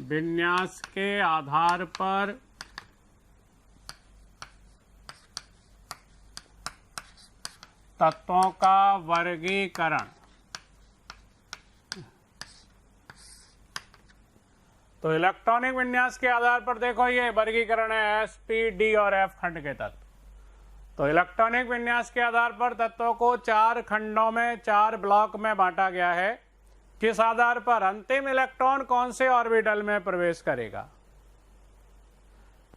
विन्यास के आधार पर तत्वों का वर्गीकरण। तो इलेक्ट्रॉनिक विन्यास के आधार पर देखो ये वर्गीकरण है s, p, d और f खंड के तत्व। तो इलेक्ट्रॉनिक विन्यास के आधार पर तत्वों को 4 खंडों में 4 ब्लॉक में बांटा गया है। किस आधार पर? अंतिम इलेक्ट्रॉन कौन से ऑर्बिटल में प्रवेश करेगा।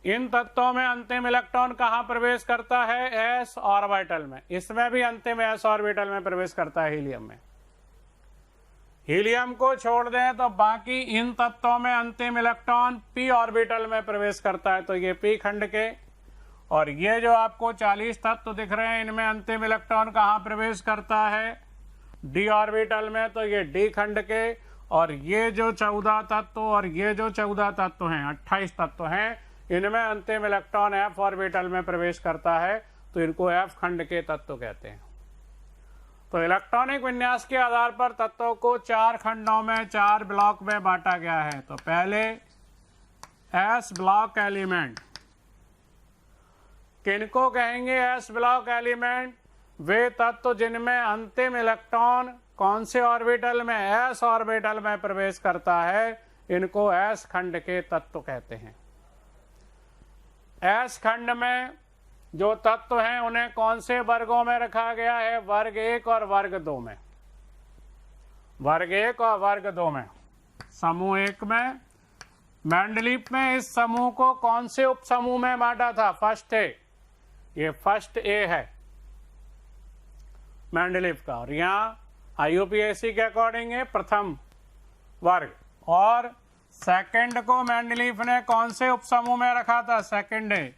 इन तत्वों में अंतिम इलेक्ट्रॉन कहां प्रवेश करता है? s ऑर्बिटल में। इसमें भी अंतिम s ऑर्बिटल में प्रवेश करता है हीलियम में। हीलियम को छोड़ दें तो बाकी इन तत्वों में अंतिम इलेक्ट्रॉन p ऑर्बिटल में प्रवेश करता है, तो ये p खंड के। और ये जो आपको 40 तत्व दिख रहे हैं इनमें अंतिम इलेक्ट्रॉन कहाँ प्रवेश करता है? d ऑर्बिटल में, तो ये d खंड के। और ये जो 14 तत्व और ये जो 14 तत्व हैं 28 तत्व हैं, इनमें अंतिम इलेक्ट्रॉन f ऑर्बिटल में प्रवेश करता है, तो इनको f खंड के तत्व कहते हैं। तो इलेक्ट्रॉनिक विन्यास के आधार पर तत्वों को 4 खंडों में 4 ब्लॉक में बांटा गया है। तो पहले s ब्लॉक एलिमेंट। किनको कहेंगे s ब्लॉक एलिमेंट? वे तत्व जिनमें अंतिम इलेक्ट्रॉन कौन से ऑर्बिटल में? s ऑर्बिटल में प्रवेश करता है, इनको s खंड के तत्व कहते हैं। s खंड में जो तत्व हैं उन्हें कौन से वर्गों में रखा गया है? वर्ग 1 और वर्ग 2 में। वर्ग 1 और वर्ग 2 में। समूह 1 में मेंडलीफ में इस समूह को कौन से उप समूह में बांटा था? फर्स्ट ए। ये फर्स्ट ए है मेंडलीफ का, और यहाँ IUPAC के अकॉर्डिंग है प्रथम वर्ग। और सेकंड को मेंडलीफ ने कौन से उप समूह में रखा था? Second A.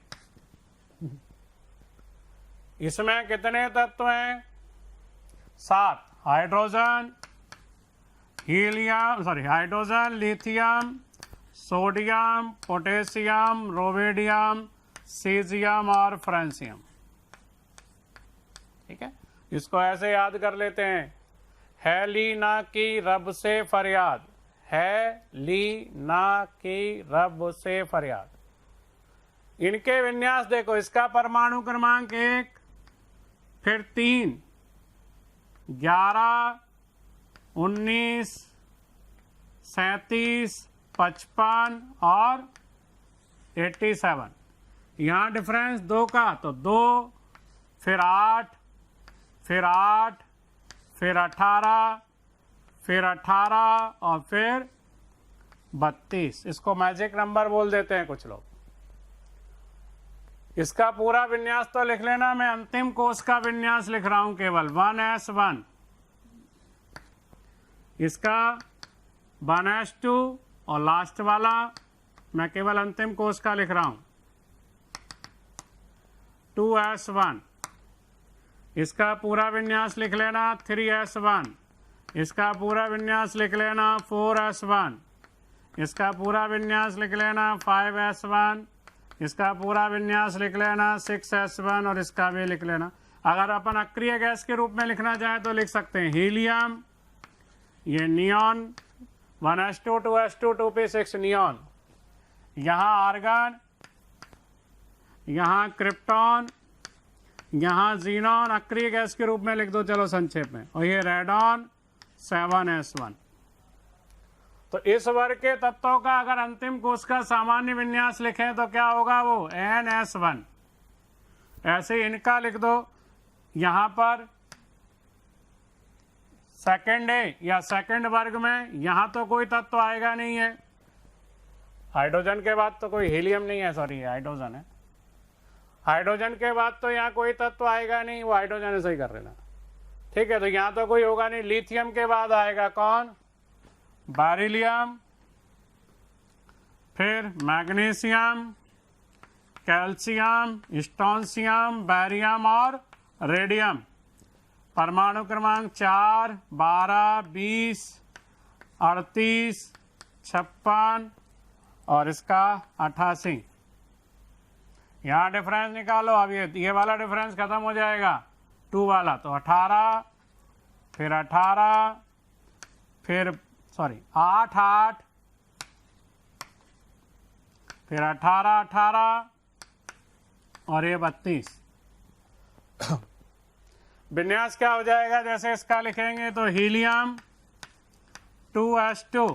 इसमें कितने तत्व हैं? 7। Hydrogen, hydrogen, lithium, sodium, potassium, rubidium, caesium और फ्रांसियम। ठीक है, इसको ऐसे याद कर लेते हैं, है ली ना की रब से फरियाद, है ली ना की रब से फरियाद। इनके विन्यास देखो, इसका परमाणु क्रमांक 1, फिर 3, 11, 19, 37, 55 और 87। यहाँ डिफरेंस 2 का, तो 2, फिर 8, फिर 8, फिर 18, फिर 18 और फिर 32। इसको मैजिक नंबर बोल देते हैं कुछ लोग। इसका पूरा विन्यास तो लिख लेना, मैं अंतिम कोष का विन्यास लिख रहा हूं केवल 1s1, इसका 1s2 और लास्ट वाला मैं केवल अंतिम कोष का लिख रहा हूं 2s1। इसका पूरा विन्यास लिख लेना 3s1, इसका पूरा विन्यास लिख लेना 4s1, इसका पूरा विन्यास लिख लेना 5s1, इसका पूरा विन्यास लिख लेना 6s1 और इसका भी लिख लेना। अगर अपन अक्रिय गैस के रूप में लिखना चाहे तो लिख सकते हैं हीलियम, ये neon 1s2 2s2 2p6 neon, यहाँ आर्गन, यहाँ क्रिप्टॉन, यहाँ जीनॉन, अक्रिय गैस के रूप में लिख दो चलो संक्षेप में, और ये रेडॉन 7s1। तो इस वर्ग के तत्वों का अगर अंतिम कोष का सामान्य विन्यास लिखें तो क्या होगा, वो NS1। ऐसे इनका लिख दो, यहां पर सेकंड ए या सेकंड वर्ग में यहां तो कोई तत्व आएगा नहीं है, हाइड्रोजन के बाद तो कोई हीलियम नहीं है, सॉरी हाइड्रोजन है, हाइड्रोजन के बाद तो यहाँ कोई तत्व आएगा नहीं, वो हाइड्रोजन ऐसे ही कर लेना, ठीक है। तो यहाँ तो कोई होगा नहीं। लिथियम के बाद आएगा कौन, बेरिलियम, फिर मैग्नीशियम, कैल्शियम, स्ट्रोंशियम, बैरियम और रेडियम। परमाणु क्रमांक 4, 12, 20, 38, 56 और इसका 88। यहाँ डिफरेंस निकालो। अब ये वाला डिफरेंस खत्म हो जाएगा 2 वाला, तो 18, फिर 18, फिर 8, 8, फिर 18, 18 और ये 32। विन्यास क्या हो जाएगा, जैसे इसका लिखेंगे तो हीलियम 2s2,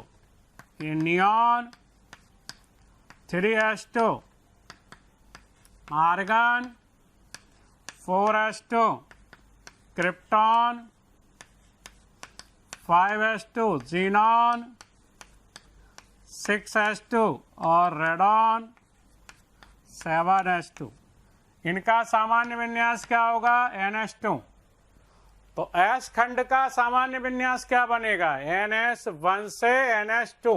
ये neon 3s2, argon 4s2, krypton 5s2, xenon 6s2 और रेडॉन 7s2। इनका सामान्य विन्यास क्या होगा, NS2। तो S खंड का सामान्य विन्यास क्या बनेगा, NS1 से NS2।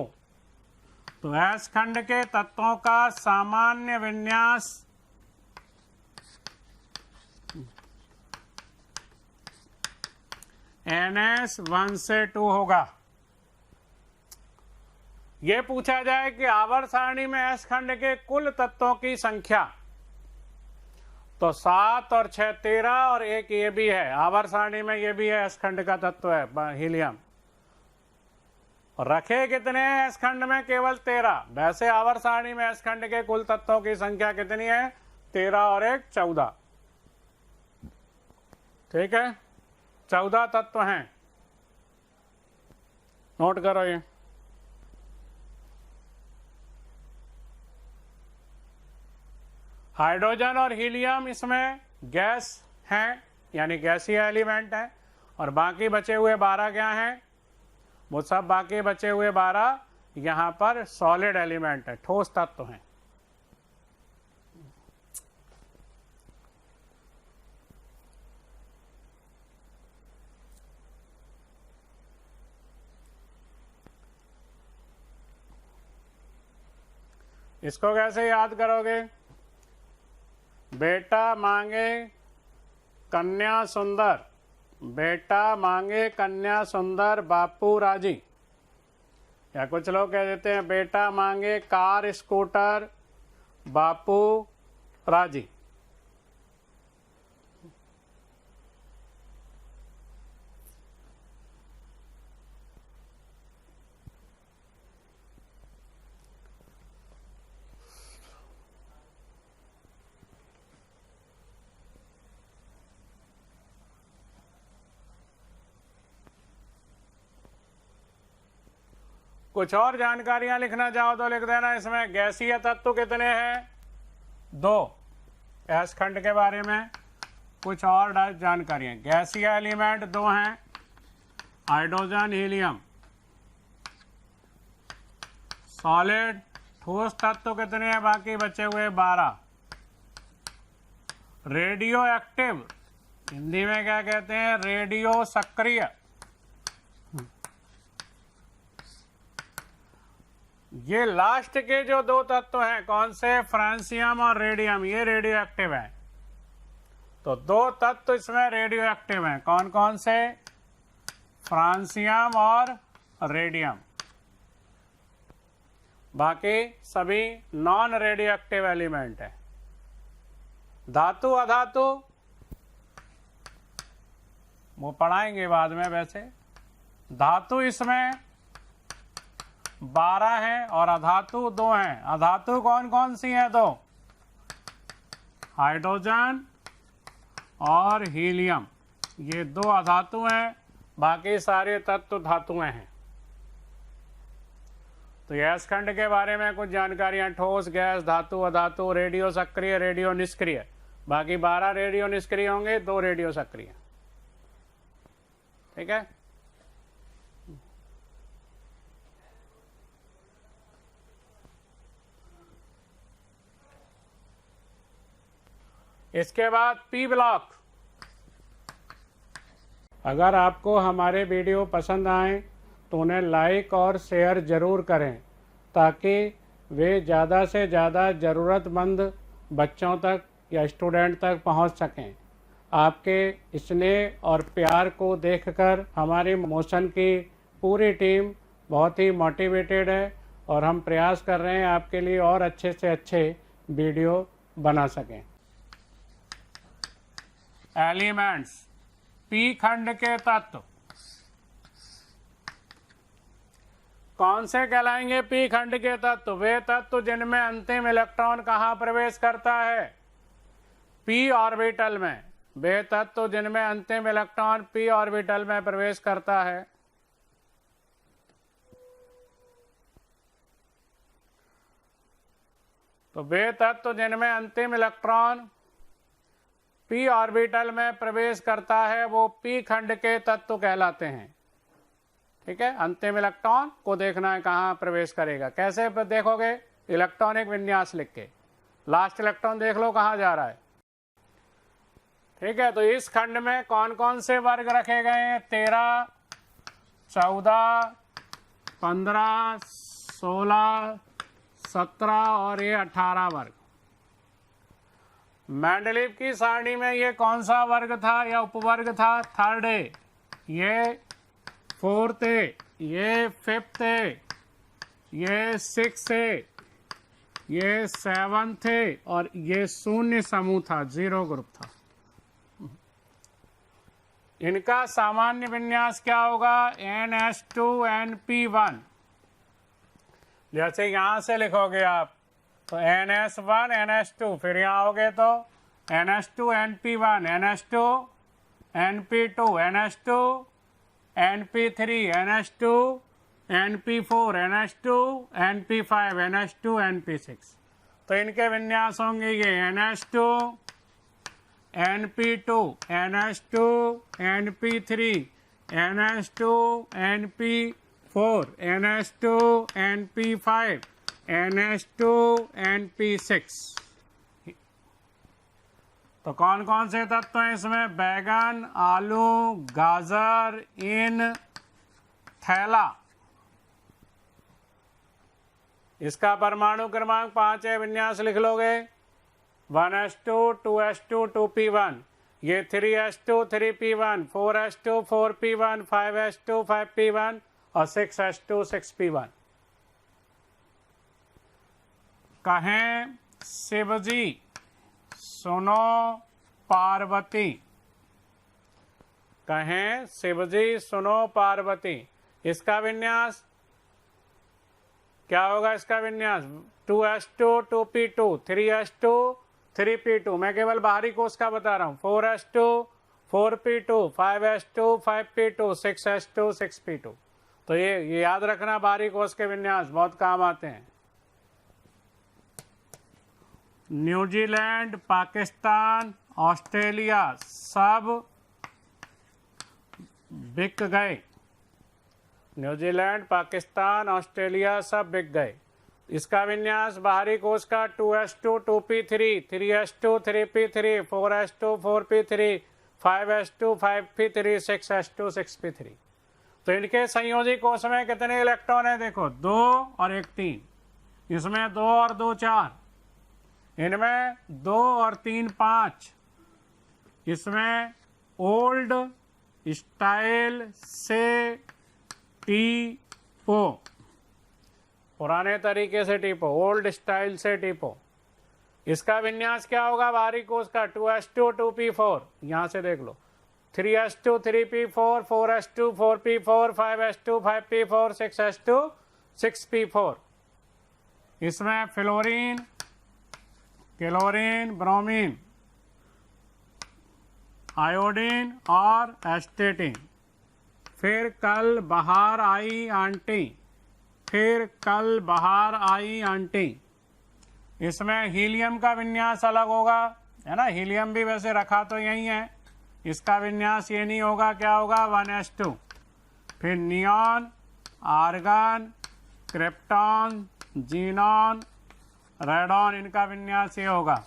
तो S खंड के तत्वों का सामान्य विन्यास NS1 से 2 होगा। यह पूछा जाए कि आवर्त सारणी में S खंड के कुल तत्वों की संख्या, तो 7 और 6 13 और एक ये भी है आवर्त सारणी में, ये भी है S खंड का तत्व है हीलियम। और रखे कितने हैं S खंड में, केवल 13। वैसे आवर्त सारणी में S खंड के कुल तत्वों की संख्या कितनी है, 13 और एक 14। ठीक है, 14 तत्व हैं, नोट करो ये। हाइड्रोजन और हीलियम इसमें गैस हैं, यानी गैसीय एलिमेंट हैं, और बाकी बचे हुए 12 क्या हैं, वो सब बाकी बचे हुए 12 यहाँ पर सॉलिड एलिमेंट है, ठोस तत्व हैं। इसको कैसे याद करोगे, बेटा मांगे कन्या सुंदर, बेटा मांगे कन्या सुंदर बापू राजी। या कुछ लोग कह देते हैं बेटा मांगे कार स्कूटर बापू राजी। कुछ और जानकारियां लिखना चाहो तो लिख देना इसमें। गैसीय तत्व कितने हैं? 2। एस खंड के बारे में कुछ और जानकारियां। गैसीय एलिमेंट 2 हैं, हाइड्रोजन हीलियम। सॉलिड ठोस तत्व कितने हैं? बाकी बचे हुए 12। रेडियो एक्टिव हिंदी में क्या कहते हैं? रेडियो सक्रिय। ये लास्ट के जो 2 तत्व हैं कौन से? फ्रांसियम और रेडियम, ये रेडियो एक्टिव है। तो 2 तत्व इसमें रेडियो एक्टिव हैं। कौन कौन से? फ्रांसियम और रेडियम। बाकी सभी नॉन रेडियो एक्टिव एलिमेंट है। धातु अधातु वो पढ़ाएंगे बाद में। वैसे धातु इसमें 12 हैं और अधातु 2 हैं। अधातु कौन कौन सी हैं? 2, हाइड्रोजन और हीलियम, ये 2 अधातु हैं। बाकी सारे तत्व धातुएं हैं। तो गैस खंड के बारे में कुछ जानकारियां। ठोस, गैस, धातु, अधातु, रेडियो सक्रिय, रेडियो निष्क्रिय। बाकी 12 रेडियो निष्क्रिय होंगे, 2 रेडियो सक्रिय। ठीक है। इसके बाद पी ब्लॉक। अगर आपको हमारे वीडियो पसंद आए तो उन्हें लाइक और शेयर ज़रूर करें ताकि वे ज़्यादा से ज़्यादा ज़रूरतमंद बच्चों तक या स्टूडेंट तक पहुंच सकें। आपके स्नेह और प्यार को देखकर हमारी मोशन की पूरी टीम बहुत ही मोटिवेटेड है और हम प्रयास कर रहे हैं आपके लिए और अच्छे से अच्छे वीडियो बना सकें। एलिमेंट्स, पी खंड के तत्व कौन से कहलाएंगे? पी खंड के तत्व वे तत्व जिनमें अंतिम इलेक्ट्रॉन कहाँ प्रवेश करता है? पी ऑर्बिटल में। वे तत्व जिनमें अंतिम इलेक्ट्रॉन पी ऑर्बिटल में प्रवेश करता है। तो वे तत्व जिनमें अंतिम इलेक्ट्रॉन पी ऑर्बिटल में प्रवेश करता है वो पी खंड के तत्व कहलाते हैं। ठीक है। अंतिम इलेक्ट्रॉन को देखना है कहाँ प्रवेश करेगा। कैसे देखोगे? इलेक्ट्रॉनिक विन्यास लिख के लास्ट इलेक्ट्रॉन देख लो कहाँ जा रहा है। ठीक है। तो इस खंड में कौन कौन से वर्ग रखे गए हैं? 13, 14, 15, 16, 17 और ये 18 वर्ग। मेंडलीव की सारणी में ये कौन सा वर्ग था या उपवर्ग था? थर्ड है, ये फोर्थ है, ये फिफ्थ है, ये सिक्स है, ये सेवंथ है और ये शून्य समूह था, 0 ग्रुप था। इनका सामान्य विन्यास क्या होगा? NS2NP1। जैसे यहां से लिखोगे आप तो NS1 NS2, फिर यहाँ आओगे तो NS2NP1, NS2 NP2, NS2 NP3, NS2 NP4, NS2 NP5, NS2 NP6। तो इनके विन्यास होंगे ये NS2 NP2, NS2 NP3, NS2 NP4, NS2 NP5, NS2 NP6। तो कौन कौन से तत्व हैं इसमें? बैगन, आलू, गाजर, इन, थैला। इसका परमाणु क्रमांक 5 है, विन्यास लिख लोगे 1s2 2s2 2p1, ये 3s2 3p1, 4s2 4p1, 5s2 5p1 और 6s2 6p1। कहें शिवजी सुनो पार्वती, कहें शिवजी सुनो पार्वती। इसका विन्यास क्या होगा? इसका विन्यास 2s2 2p2, 3s2 3p2। मैं केवल बाहरी कोष का बता रहा हूं। 4s2 4p2, 5s2 5p2, 6s2 6p2। तो ये याद रखना, बाहरी कोष के विन्यास बहुत काम आते हैं। न्यूजीलैंड, पाकिस्तान, ऑस्ट्रेलिया सब बिक गए। न्यूजीलैंड, पाकिस्तान, ऑस्ट्रेलिया सब बिक गए। इसका विन्यास बाहरी कोष का 2s2 2p3, 3s2 3p3, 4s2 4p3, 5s2 5p3, 6s2 6p3। तो इनके संयोजी कोष में कितने इलेक्ट्रॉन है? देखो 2 और 1 3, इसमें 2 और 2 4, इनमें 2 और 3 5, इसमें ओल्ड स्टाइल से टीपो, पुराने तरीके से टीपो, ओल्ड स्टाइल से टीपो। इसका विन्यास क्या होगा बाहरी कोष का? 2s2 2p4, यहां से देख लो, 3s2 3p4, 4s2 4p4, 5s2 5p4, 6s2 6p4। इसमें फ्लोरीन, क्लोरीन, ब्रोमीन, आयोडीन और एस्टेटिन। फिर कल बाहर आई आंटी, फिर कल बाहर आई आंटी। इसमें हीलियम का विन्यास अलग होगा, है ना, हीलियम भी वैसे रखा तो यही है, इसका विन्यास ये नहीं होगा, क्या होगा? 1s2। फिर neon, argon, krypton, xenon, radon, इनका विन्यास ये होगा।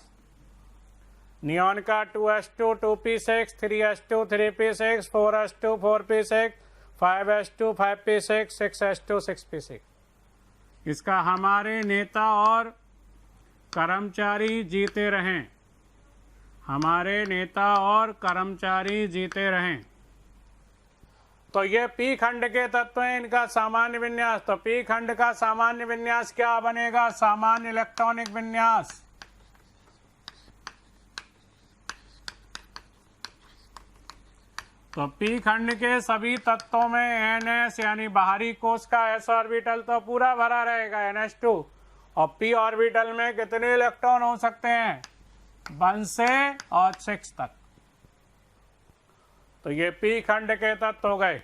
नियॉन का 2s2 2p6, 3s2 3p6, 4s2 4p6, 5s2 5p6, 6s2 6p6। इसका हमारे नेता और कर्मचारी जीते रहें, हमारे नेता और कर्मचारी जीते रहें। तो ये पी खंड के तत्व हैं, इनका सामान्य विन्यास। तो पी खंड का सामान्य विन्यास क्या बनेगा? सामान्य इलेक्ट्रॉनिक विन्यास। तो पी खंड के सभी तत्वों में ns यानी बाहरी कोष का s ऑर्बिटल तो पूरा भरा रहेगा, ns2। और p ऑर्बिटल में कितने इलेक्ट्रॉन हो सकते हैं? 1 से और 6 तक। तो ये पी खंड के तत्व हो गए।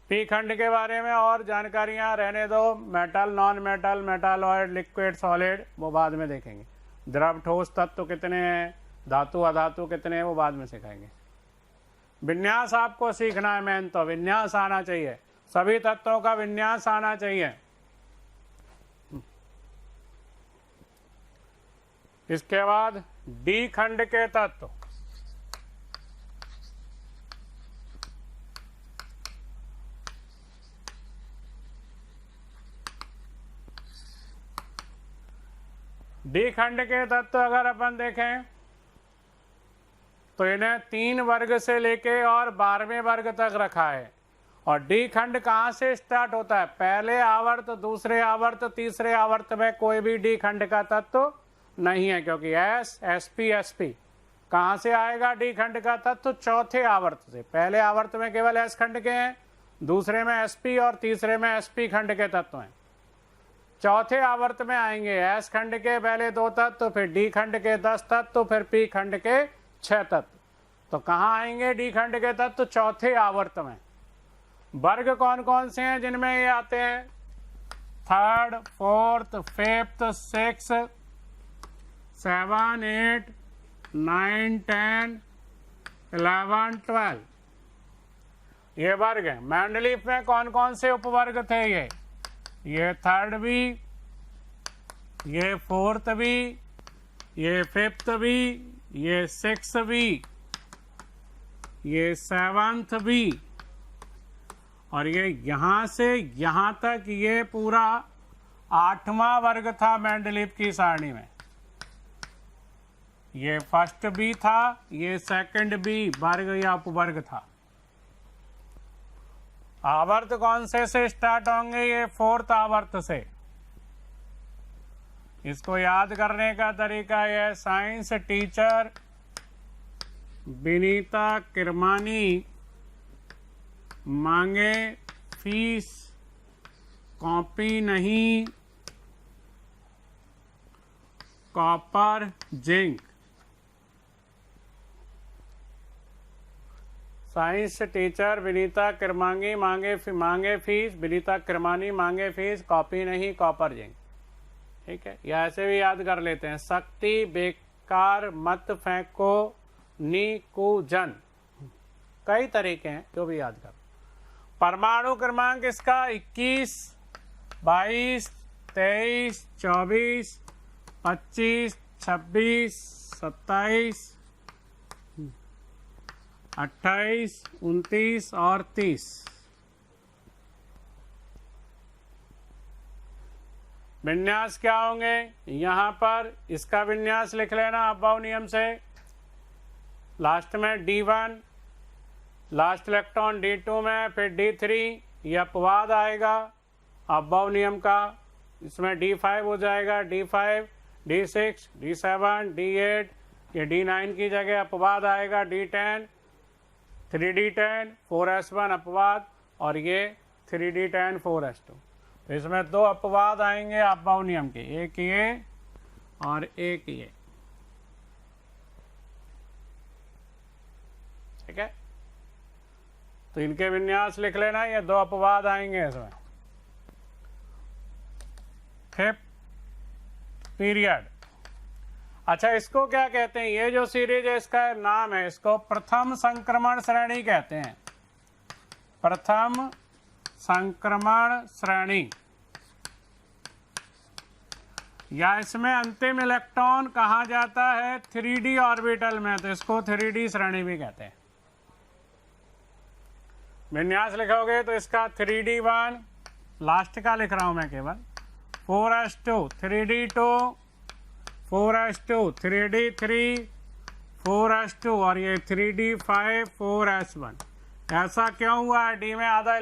पी खंड के बारे में और जानकारियां रहने दो, metal, non metal, metalloid, liquid, solid, वो बाद में देखेंगे। द्रव ठोस तत्व कितने हैं, धातु अधातु कितने हैं, वो बाद में सिखाएंगे। विन्यास आपको सीखना है, मेन तो विन्यास आना चाहिए, सभी तत्वों का विन्यास आना चाहिए। इसके बाद डी खंड के तत्व। डी खंड के तत्व अगर अपन देखें तो इन्हें 3 वर्ग से लेके और 12वें वर्ग तक रखा है। और डी खंड कहाँ से स्टार्ट होता है? पहले आवर्त, दूसरे आवर्त, तीसरे आवर्त में कोई भी डी खंड का तत्व नहीं है, क्योंकि एस, एसपी, एसपी कहाँ से आएगा? डी खंड का तत्व चौथे आवर्त से। पहले आवर्त में केवल एस खंड के हैं, दूसरे में एसपी और तीसरे में एसपी खंड के तत्व हैं। चौथे आवर्त में आएंगे एस खंड के पहले 2 तत्व, फिर डी खंड के 10 तत्व, फिर पी खंड के 6 तत्व। तो कहाँ आएंगे डी खंड के तत्व? चौथे आवर्त में। वर्ग कौन कौन से हैं जिनमें ये आते हैं? 3rd, 4th, 5th, 6th, 7, 8, 9, 10, 11, 12 ये वर्ग है। मैंडलीफ में कौन कौन से उपवर्ग थे? ये 3rd भी, ये 4th भी, ये 5th भी, ये 6th भी, ये 7th भी, और ये यहां से यहां तक ये पूरा 8वां वर्ग था मैंडलीफ की सारणी में। ये फर्स्ट भी था, ये सेकंड भी वर्ग या उपवर्ग था। आवर्त कौन से स्टार्ट होंगे? ये 4th आवर्त से। इसको याद करने का तरीका यह, साइंस टीचर विनीता किरमानी मांगे फीस, कॉपी नहीं, copper, zinc. Science teacher Vinita Kirmani मांगे फीस, विनीता किरमानी मांगे फीस, कॉपी नहीं कॉपर जिंक। ठीक है, या ऐसे भी याद कर लेते हैं, शक्ति बेकार मत फेंको नी कुजन। कई तरीके हैं, जो भी याद कर। परमाणु क्रमांक इसका 21, 22, 23, 24, 25, 26, 27, 28, 29 और 30। विन्यास क्या होंगे? यहाँ पर इसका विन्यास लिख लेना अबव नियम से। लास्ट में D1, लास्ट इलेक्ट्रॉन D2 में, फिर D3, यह अपवाद आएगा अबव नियम का। इसमें D5 हो जाएगा, D5, D6, D7, D8, ये D9 की जगह अपवाद आएगा D10, 3D10, 4s1 अपवाद, और ये 3D10, 4s2। तो इसमें 2 अपवाद आएंगे अबव नियम के, एक ये और एक ये। ठीक है, तो इनके विन्यास लिख लेना, ये 2 अपवाद आएंगे इसमें। 5th period. अच्छा, इसको क्या कहते हैं? ये जो सीरीज है इसका नाम है, इसको प्रथम संक्रमण श्रेणी कहते हैं। प्रथम संक्रमण श्रेणी, या इसमें अंतिम इलेक्ट्रॉन कहा जाता है 3D ऑर्बिटल में, तो इसको 3D श्रेणी भी कहते हैं। विन्यास लिखोगे तो इसका 3D1, लास्ट का लिख रहा हूं मैं केवल, 4s2, 3D2, 4s2, 3D3, 4s2, और ये 3D5, 4s1। ऐसा क्यों हुआ है? डी में आधा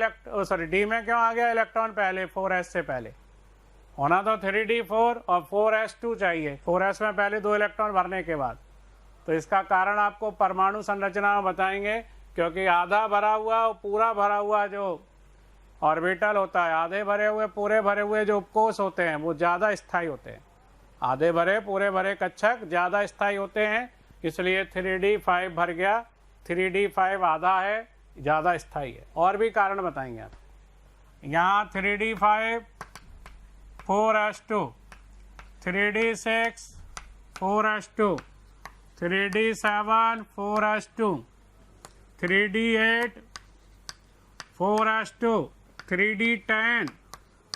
डी में क्यों आ गया इलेक्ट्रॉन पहले 4s से पहले? होना तो 3D4 और 4s2 चाहिए, 4s में पहले 2 इलेक्ट्रॉन भरने के बाद। तो इसका कारण आपको परमाणु संरचना में बताएंगे, क्योंकि आधा भरा हुआ और पूरा भरा हुआ जो ऑर्बिटल होता है, आधे भरे हुए पूरे भरे हुए जो उपकोष होते हैं वो ज़्यादा स्थायी होते हैं। आधे भरे पूरे भरे कक्षक ज़्यादा स्थायी होते हैं, इसलिए 3D5 भर गया, 3D5 आधा है, ज़्यादा स्थायी है। और भी कारण बताएंगे आप। यहाँ 3D5, 4s2, 3D6, 4s2, 3D7, 4s2, 3D8, 4s2, 3D10,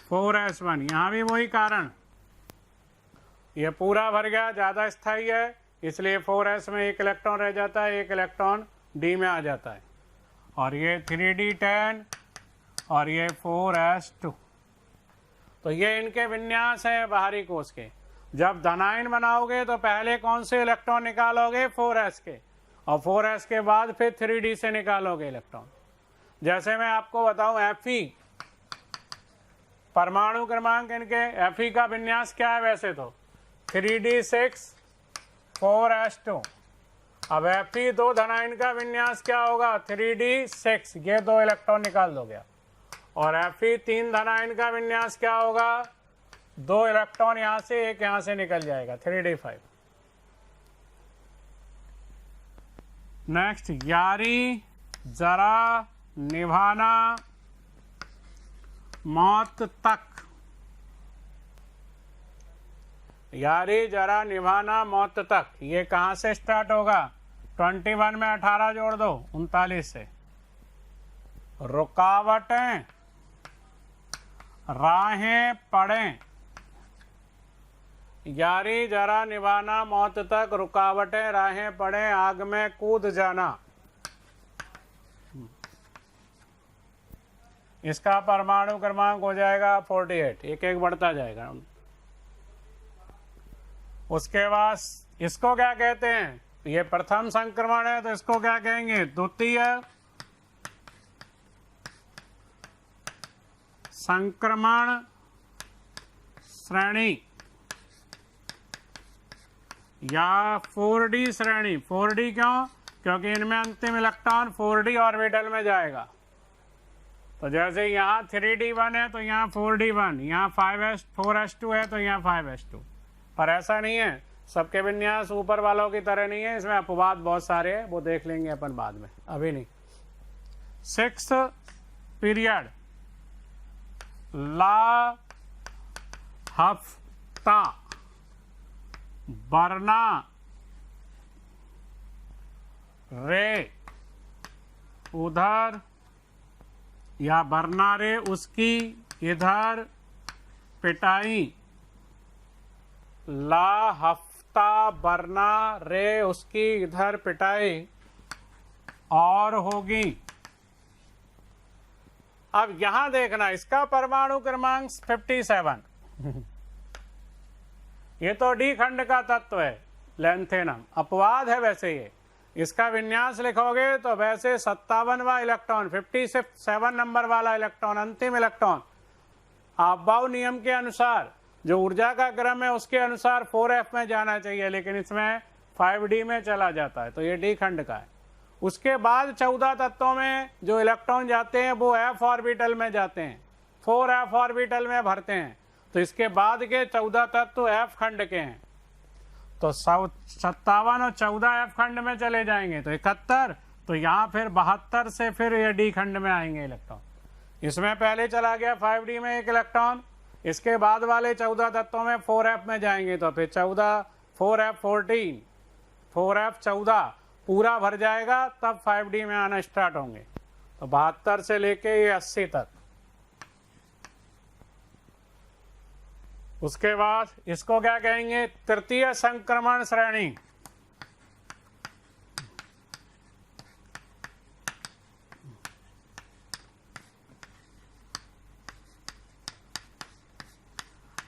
4s1। यहाँ भी वही कारण, ये पूरा भर गया, ज़्यादा स्थायी है, इसलिए 4s में 1 इलेक्ट्रॉन रह जाता है, 1 इलेक्ट्रॉन D में आ जाता है। और ये 3D10 और ये 4s2। तो ये इनके विन्यास है बाहरी कोश के। जब धनायन बनाओगे तो पहले कौन से इलेक्ट्रॉन निकालोगे? 4s के, और 4s के बाद फिर 3D से निकालोगे इलेक्ट्रॉन। जैसे मैं आपको बताऊं Fe, परमाणु क्रमांक इनके Fe का विन्यास क्या है? वैसे तो 3D6, 4s2। अब Fe 2 धनायन का विन्यास क्या होगा? 3D6, ये 2 इलेक्ट्रॉन निकाल दोगे। और Fe 3 धनायन का विन्यास क्या होगा? 2 इलेक्ट्रॉन यहाँ से, 1 यहाँ से निकल जाएगा, 3D5। नेक्स्ट, यारी जरा निभाना मौत तक। यारी जरा निभाना मौत तक, ये कहाँ से स्टार्ट होगा? 21 में 18 जोड़ दो, 39 से। रुकावटें राहें पड़ें, यारी जरा निभाना मौत तक, रुकावटें राहें पड़ें, आग में कूद जाना। इसका परमाणु क्रमांक हो जाएगा 48, एक एक बढ़ता जाएगा। उसके बाद इसको क्या कहते हैं? ये प्रथम संक्रमण है, तो इसको क्या कहेंगे? द्वितीय संक्रमण श्रेणी या 4D श्रेणी। 4D क्यों? क्योंकि इनमें अंतिम इलेक्ट्रॉन 4D ऑर्बिटल में जाएगा। तो जैसे यहाँ 3D1 है तो यहाँ 4D1, यहाँ 4s2 है तो यहाँ 5s2। पर ऐसा नहीं है, सबके विन्यास ऊपर वालों की तरह नहीं है, इसमें अपवाद बहुत सारे हैं, वो देख लेंगे अपन बाद में, अभी नहीं। 6 पीरियड ला हफ्ता बरना रे उधर या बरना रे उसकी इधर पिटाई ला हफ्ता बरना रे उसकी इधर पिटाई और होगी। अब यहां देखना, इसका परमाणु क्रमांक 57। ये तो डी खंड का तत्व है, लैंथेनम। अपवाद है वैसे ये। इसका विन्यास लिखोगे तो वैसे 57वां इलेक्ट्रॉन, 57 नंबर वाला इलेक्ट्रॉन, अंतिम इलेक्ट्रॉन, अफबाउ नियम के अनुसार जो ऊर्जा का क्रम है उसके अनुसार 4f में जाना चाहिए, लेकिन इसमें 5d में चला जाता है, तो ये डी खंड का है। उसके बाद 14 तत्वों में जो इलेक्ट्रॉन जाते हैं वो f ऑर्बिटल में जाते हैं, 4f ऑर्बिटल में भरते हैं। तो इसके बाद के 14 तत्व f खंड के हैं, तो 57 और 14 f खंड में चले जाएंगे, तो 71। तो यहाँ फिर 72 से फिर ये डी खंड में आएंगे इलेक्ट्रॉन। इसमें पहले चला गया 5d में एक इलेक्ट्रॉन, इसके बाद वाले 14 तत्वों में 4f में जाएंगे, तो फिर 14 4f 14 4f 14 पूरा भर जाएगा, तब 5d में आना स्टार्ट होंगे। तो 72 से लेके ये 80 तक। उसके बाद इसको क्या कहेंगे? तृतीय संक्रमण श्रेणी।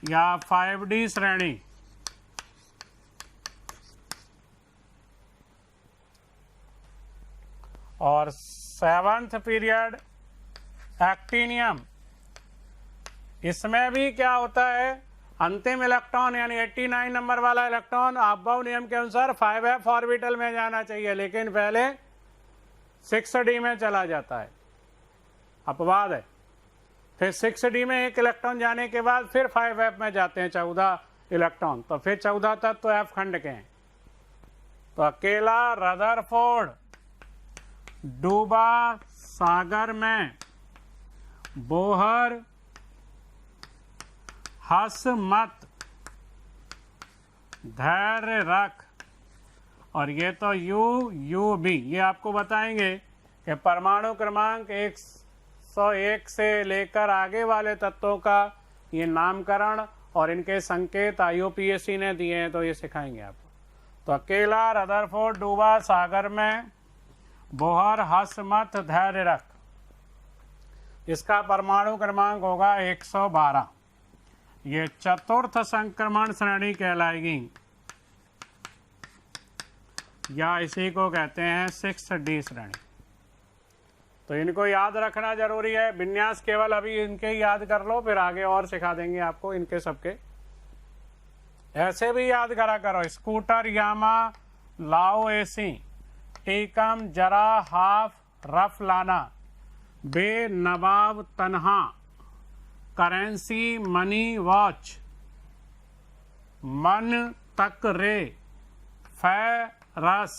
या 5d श्रेणी। और 7th पीरियड एक्टिनियम। इसमें भी क्या होता है, अंतिम इलेक्ट्रॉन यानी 89 नंबर वाला इलेक्ट्रॉन अफबाउ नियम के अनुसार 5f ऑर्बिटल में जाना चाहिए, लेकिन पहले 6d में चला जाता है, अपवाद है। फिर 6d में एक इलेक्ट्रॉन जाने के बाद फिर 5f में जाते हैं 14 इलेक्ट्रॉन, तो फिर 14 तत्व तो f खंड के हैं। तो अकेला रदरफोर्ड डूबा सागर में, बोहर हंस मत धैर्य रख, और ये तो यू बी, ये आपको बताएंगे कि परमाणु क्रमांक 101 से लेकर आगे वाले तत्वों का ये नामकरण और इनके संकेत IUPAC ने दिए हैं, तो ये सिखाएंगे आपको। तो अकेला रदरफोर्ड डूबा सागर में, बोहर हंस मत धैर्य रख, इसका परमाणु क्रमांक होगा 112। ये चतुर्थ संक्रमण श्रेणी कहलाएगी, या इसी को कहते हैं 6d श्रेणी। तो इनको याद रखना जरूरी है। विन्यास केवल अभी इनके ही याद कर लो, फिर आगे और सिखा देंगे आपको इनके सबके। ऐसे भी याद करा करो, स्कूटर यामा लाओ एसी, टीकम जरा हाफ रफ लाना, बे नवाब तन्हा, करेंसी मनी वॉच, मन तक रे, फै रस,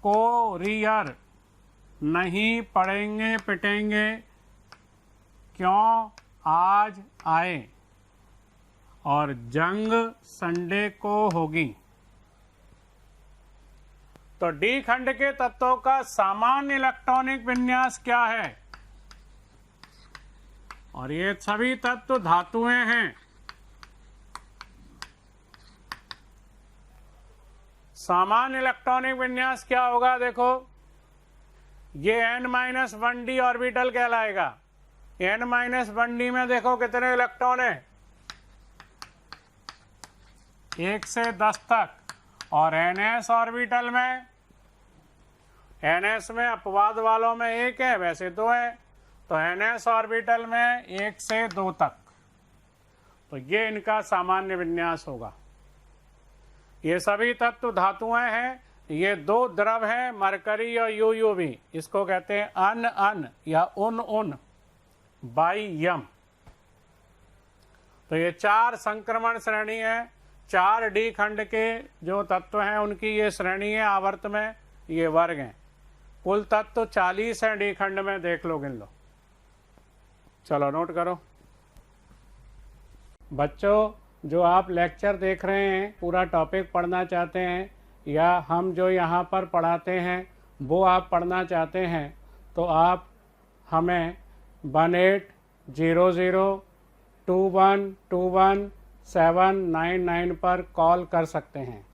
कोरियर, नहीं पढ़ेंगे पिटेंगे, क्यों आज आए, और जंग संडे को होगी। तो डी खंड के तत्वों का सामान्य इलेक्ट्रॉनिक विन्यास क्या है? और ये सभी तत्व धातुएं हैं। सामान्य इलेक्ट्रॉनिक विन्यास क्या होगा? देखो, ये n-1d ऑर्बिटल कहलाएगा। n-1d में देखो कितने इलेक्ट्रॉन है, 1 से 10 तक। और ns ऑर्बिटल में, ns में अपवाद वालों में 1 है, वैसे 2 है, तो ns ऑर्बिटल में 1 से 2 तक। तो ये इनका सामान्य विन्यास होगा। ये सभी तत्व धातुएं हैं। ये 2 द्रव हैं, मरकरी और यूयूवी। इसको कहते हैं अन या उन बाई यम। तो ये 4 संक्रमण श्रेणी है। 4 डी खंड के जो तत्व हैं उनकी ये श्रेणी है। आवर्त में ये वर्ग हैं। कुल तत्व तो 40 हैं डी खंड में, देख लो, गिन लो। चलो नोट करो बच्चों, जो आप लेक्चर देख रहे हैं, पूरा टॉपिक पढ़ना चाहते हैं या हम जो यहाँ पर पढ़ाते हैं वो आप पढ़ना चाहते हैं, तो आप हमें 18002121 799 पर कॉल कर सकते हैं।